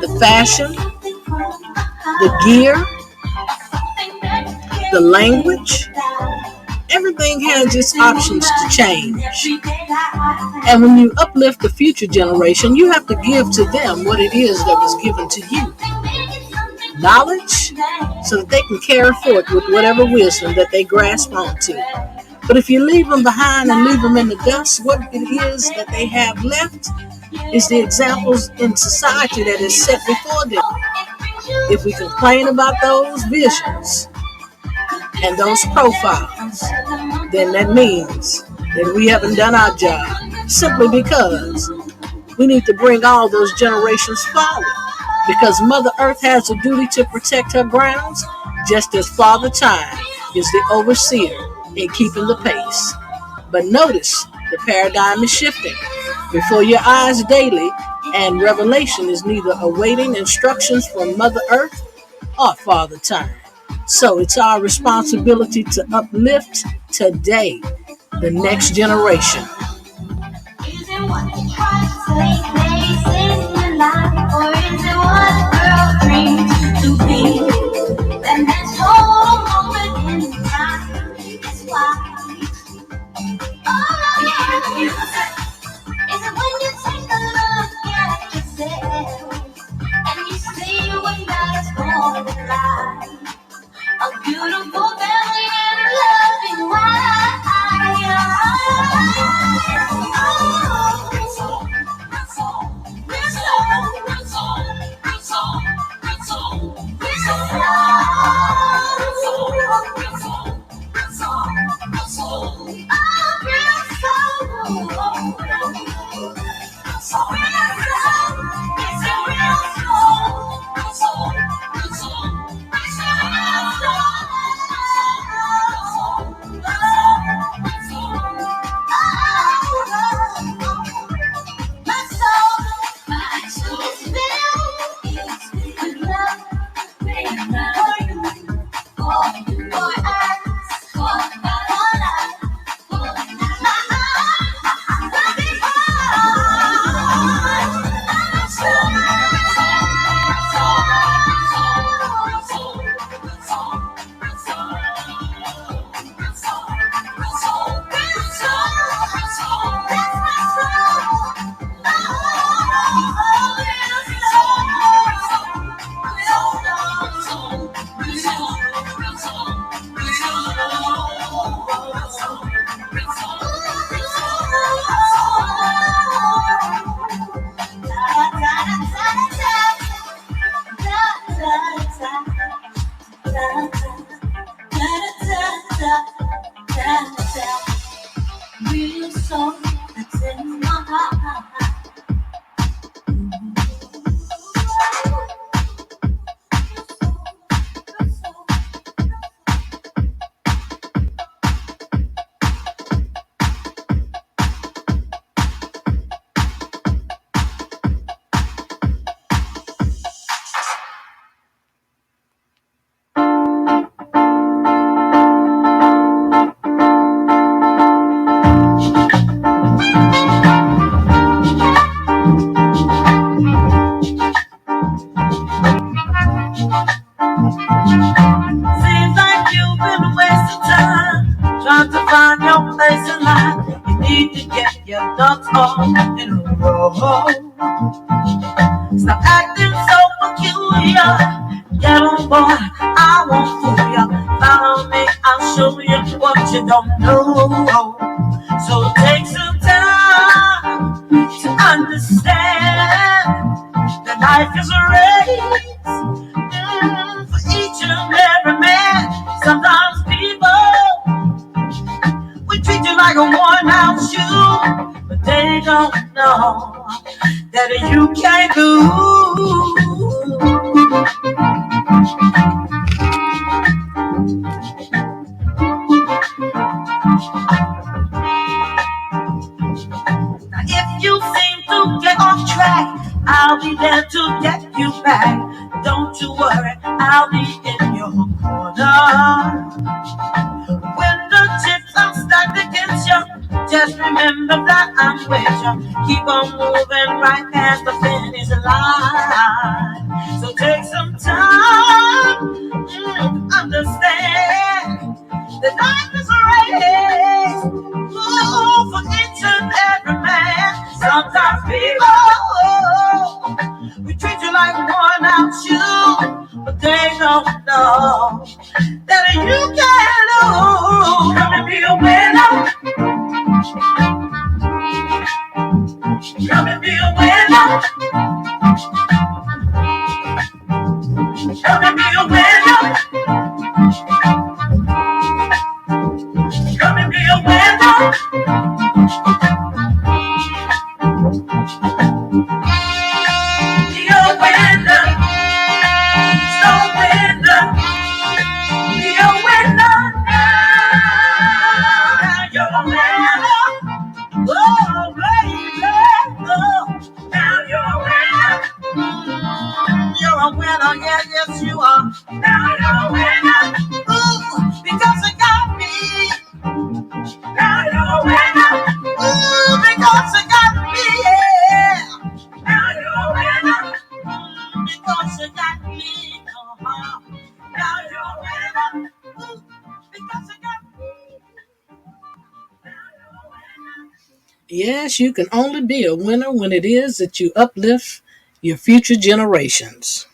the fashion, the gear, the language. Everything has its options to change. And when you uplift the future generation, you have to give to them what it is that was given to you. Knowledge, so that they can carry forth with whatever wisdom that they grasp onto. But if you leave them behind and leave them in the dust, what it is that they have left is the examples in society that is set before them. If we complain about those visions and those profiles, then that means that we haven't done our job, simply because we need to bring all those generations forward, because Mother Earth has a duty to protect her grounds, just as Father Time is the overseer in keeping the pace. But notice, the paradigm is shifting before your eyes daily, and revelation is neither awaiting instructions from Mother Earth or Father Time. So it's our responsibility to uplift today the next generation. Is it what you try to say, place in your life, or is it what a girl dreams to be? And that total moment in time is why. Oh, is it when you take a look at yourself and you see what God is going to lie? A beautiful family and a loving wife. Real soul that's in my heart. Seems like you've been wasting time trying to find your place in life. You need to get your ducks all in a row. Stop acting so peculiar. Get on board, I won't fool ya. Follow me, I'll show you what you don't know. So take some time to understand that life is a race for each and every man. Sometimes people we treat you like a worn-out shoe, but they don't know that you can't lose. Now, if you seem to get off track, I'll be there to get you back. Don't you worry, I'll be in your corner. When the chips are stacked against you, just remember that I'm with you. Keep on moving right past the finish line. So take some time to understand that life is a race for each and every man. Sometimes people we treat you like worn out shoe, but they don't know that you can lose. Come and be a winner. Come and be a winner. Come and be a winner. Come and be a winner. Be a winner. So winner. Be a winner now. Now you're a winner. Oh, baby. Oh, now you're a winner. You're a winner, yeah, yes you are. Now you're a winner. Ooh, because you got me. Now you're a winner. Ooh, because you got me, yeah. Now you're a winner. Because you got me. Uh-huh. Now you're a winner. Ooh, because you got me. Now you're a winner. Yes, you can only be a winner when it is that you uplift your future generations.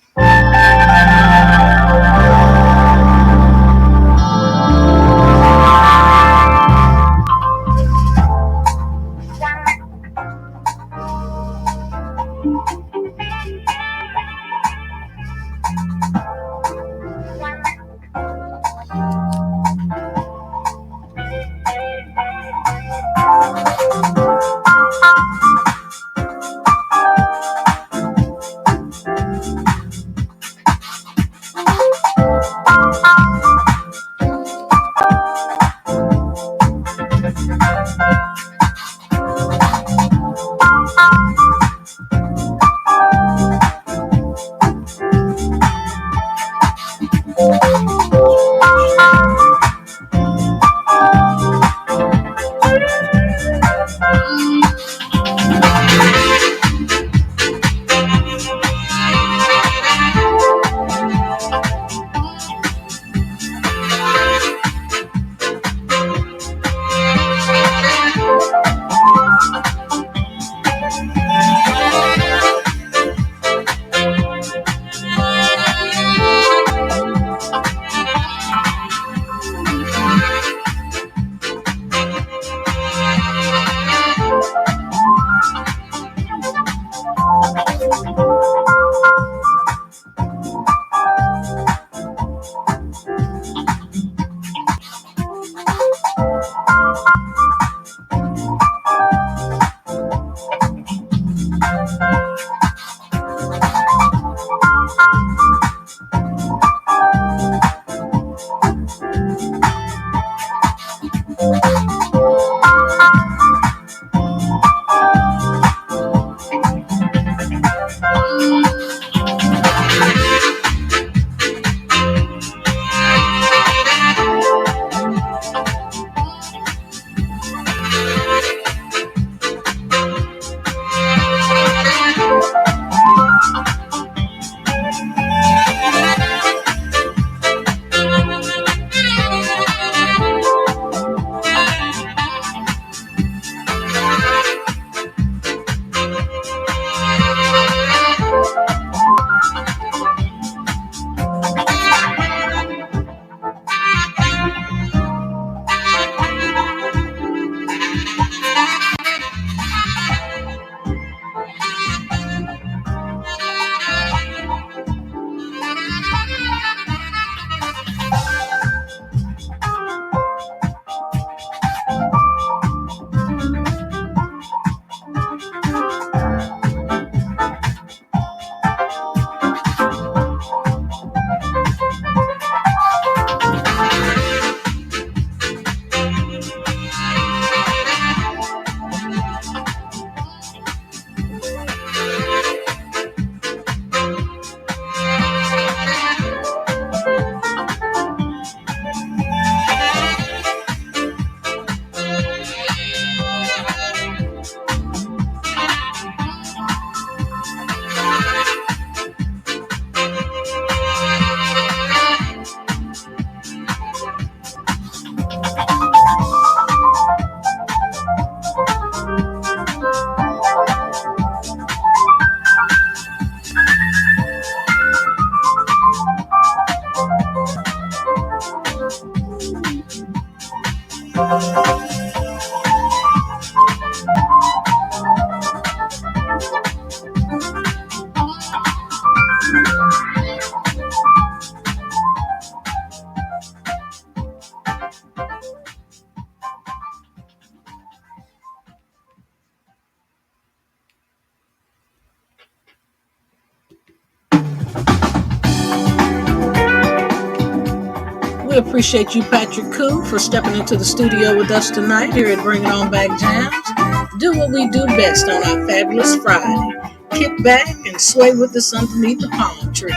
We appreciate you, Patrick Koo, for stepping into the studio with us tonight here at Bring It On Back Jams. Do what we do best on our fabulous Friday. Kick back and sway with us underneath the palm trees.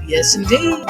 Yes, indeed.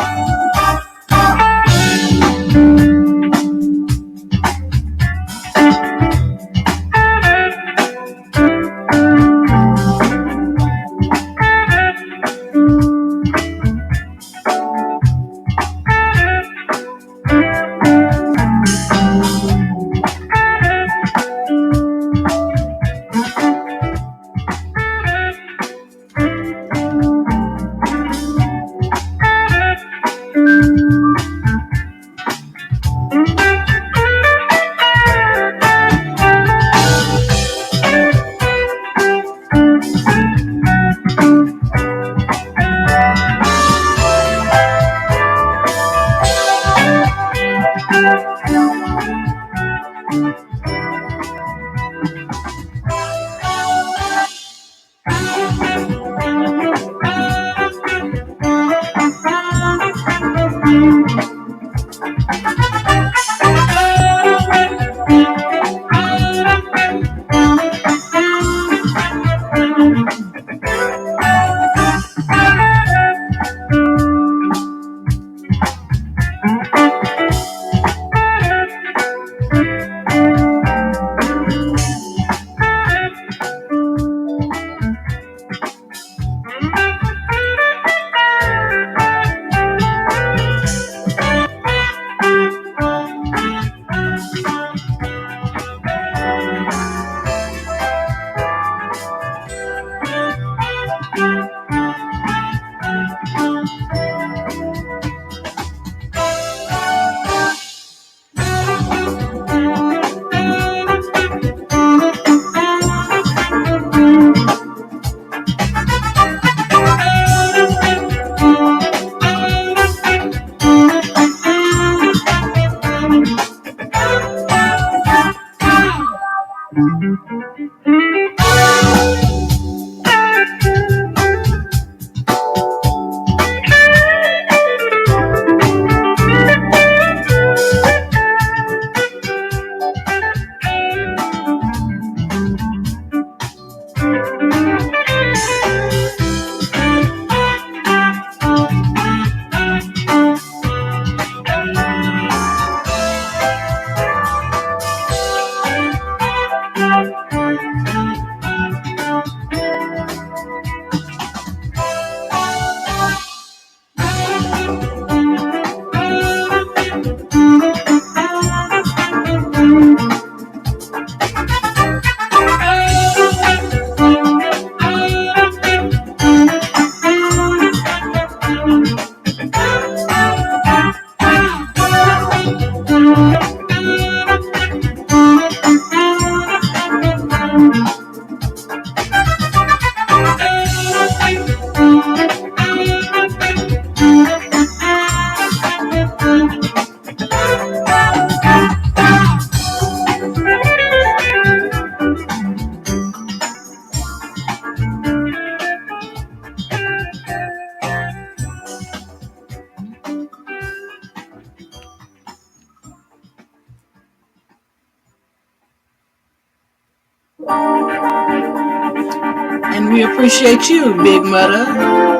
And we appreciate you, Big Mudder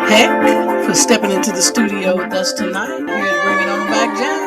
Heck, for stepping into the studio with us tonight here at Bring It On Back Jams.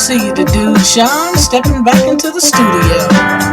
See the dude Sean stepping back into the studio.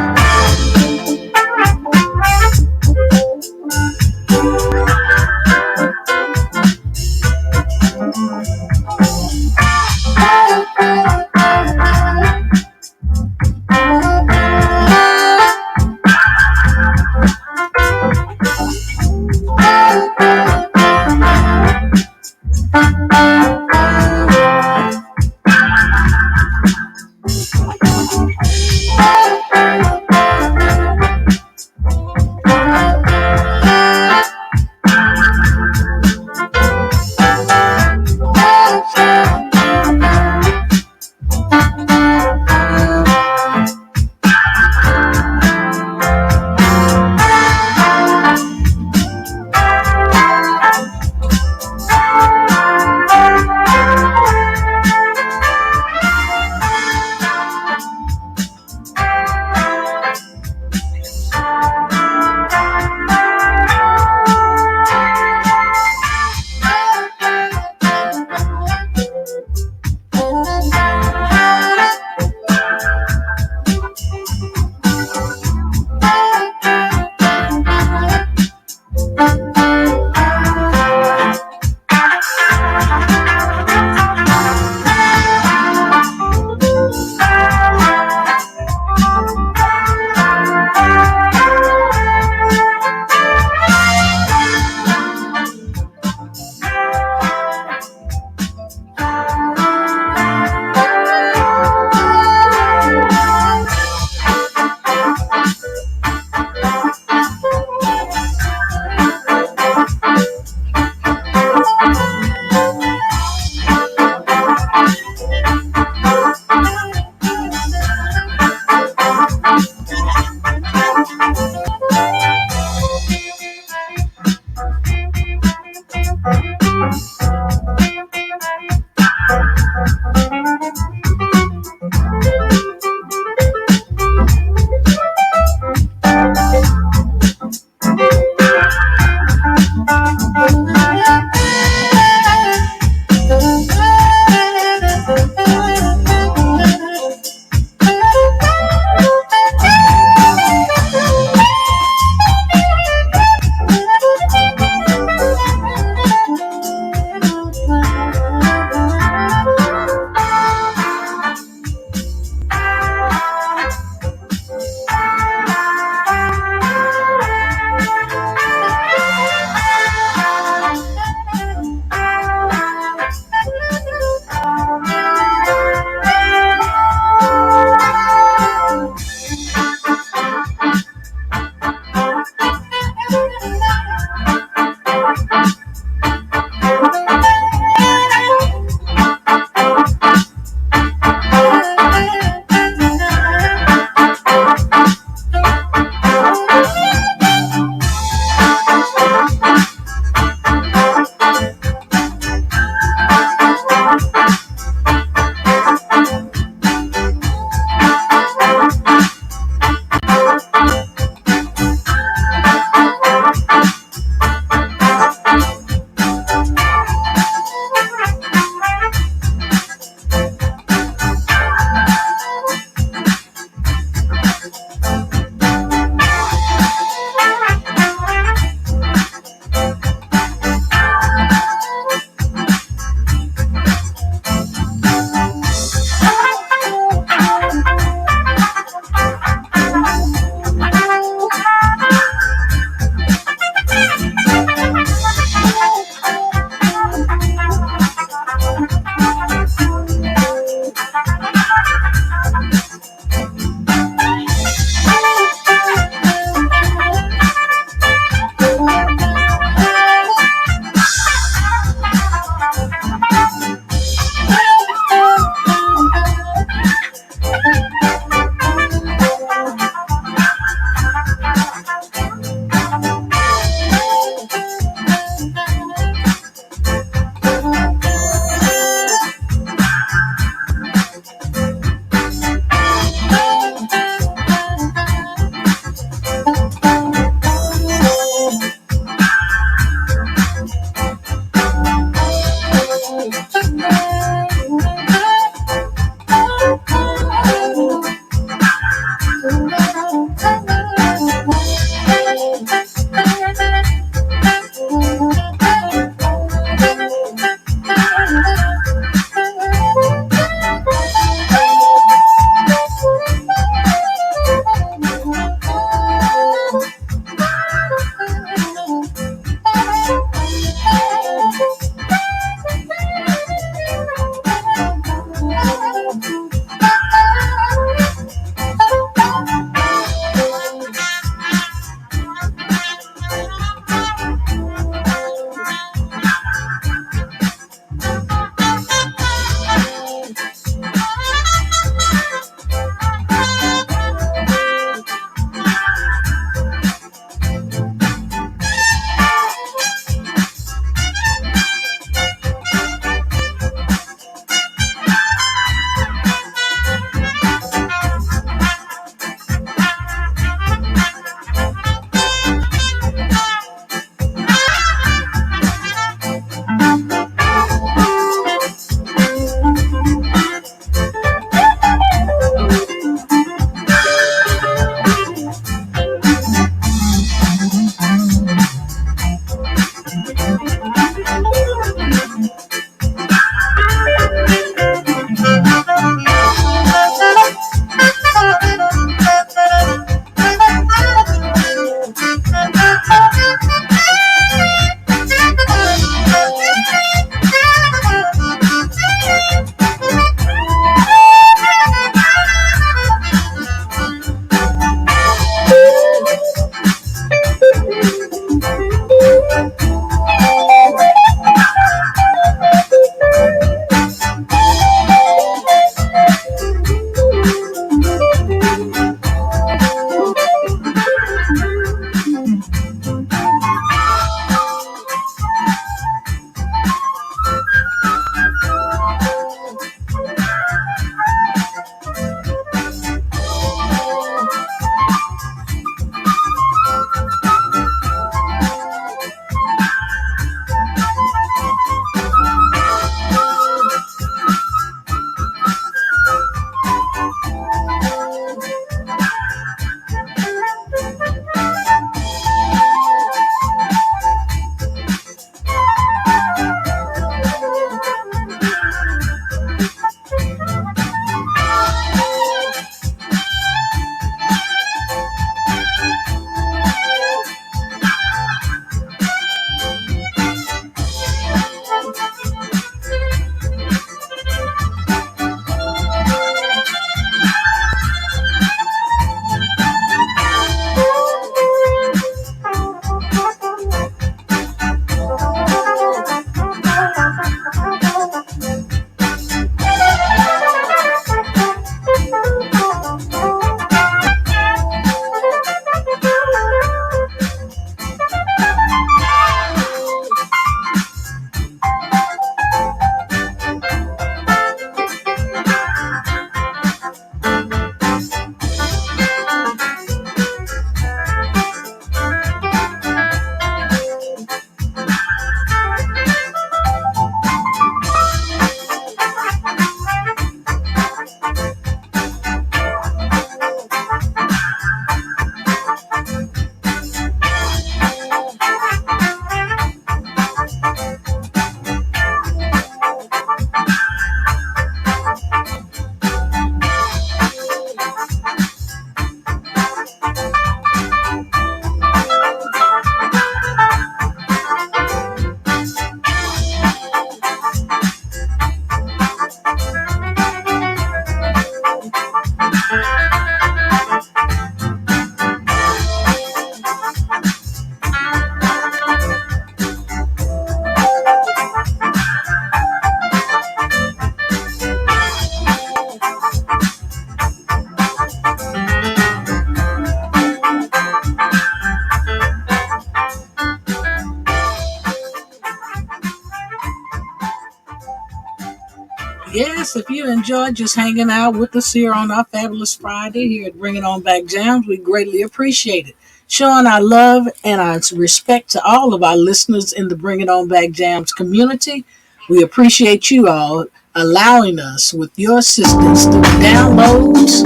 yes, if you enjoyed just hanging out with us here on our fabulous Friday here at Bring It On Back Jams, we greatly appreciate it. Showing our love and our respect to all of our listeners in the Bring It On Back Jams community. We appreciate you all allowing us with your assistance through the downloads,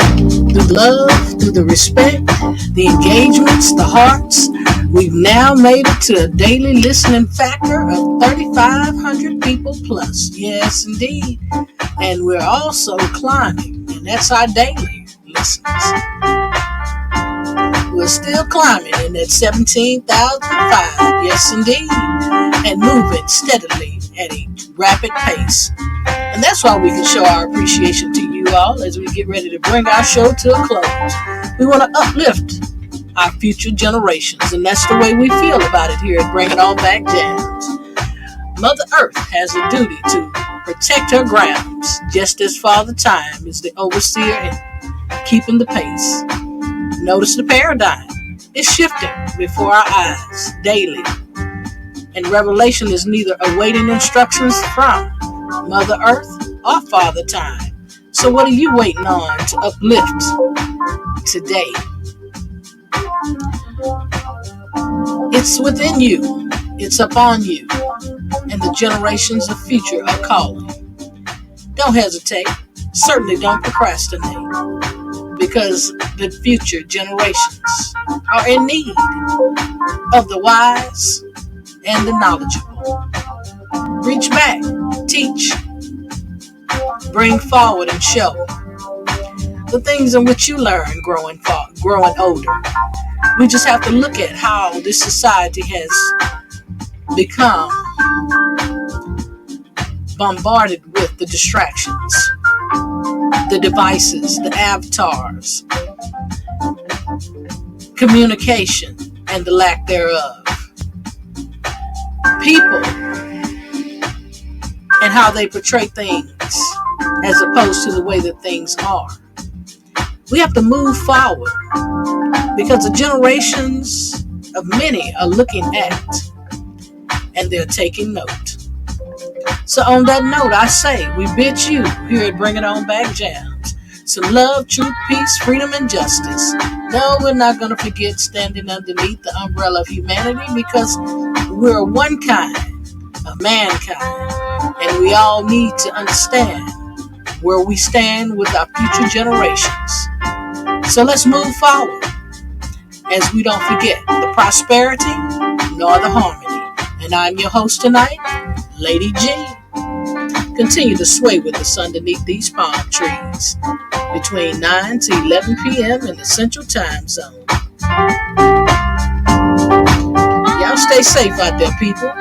through the love, through the respect, the engagements, the hearts. We've now made it to a daily listening factor of 3,500 people plus. Yes, indeed. And we're also climbing, and that's our daily listeners. We're still climbing in that 17,005. Yes, indeed. And moving steadily at a rapid pace. And that's why we can show our appreciation to you all as we get ready to bring our show to a close. We want to uplift our future generations, and that's the way we feel about it here at Bring It On Back Jams. Mother Earth has a duty to protect her grounds, just as Father Time is the overseer in keeping the pace. Notice the paradigm. It's shifting before our eyes daily. And revelation is neither awaiting instructions from Mother Earth or Father Time. So what are you waiting on to uplift today? It's within you. It's upon you. And the generations of future are calling. Don't hesitate. Certainly don't procrastinate. Because the future generations are in need of the wise and the knowledgeable. Reach back, teach, bring forward and show the things in which you learn growing older. We just have to look at how this society has become bombarded with the distractions, the devices, the avatars, communication, and the lack thereof. People and how they portray things as opposed to the way that things are. We have to move forward because the generations of many are looking at and they're taking note. So on that note, I say we bid you here at Bring It On Back Jams some love, truth, peace, freedom, and justice. No, we're not going to forget standing underneath the umbrella of humanity because we're one kind of mankind, and we all need to understand where we stand with our future generations. So let's move forward as we don't forget the prosperity nor the harmony. And I'm your host tonight, Lady G. Continue to sway with us underneath these palm trees between 9 to 11 p.m. in the Central Time Zone. Y'all stay safe out there, people.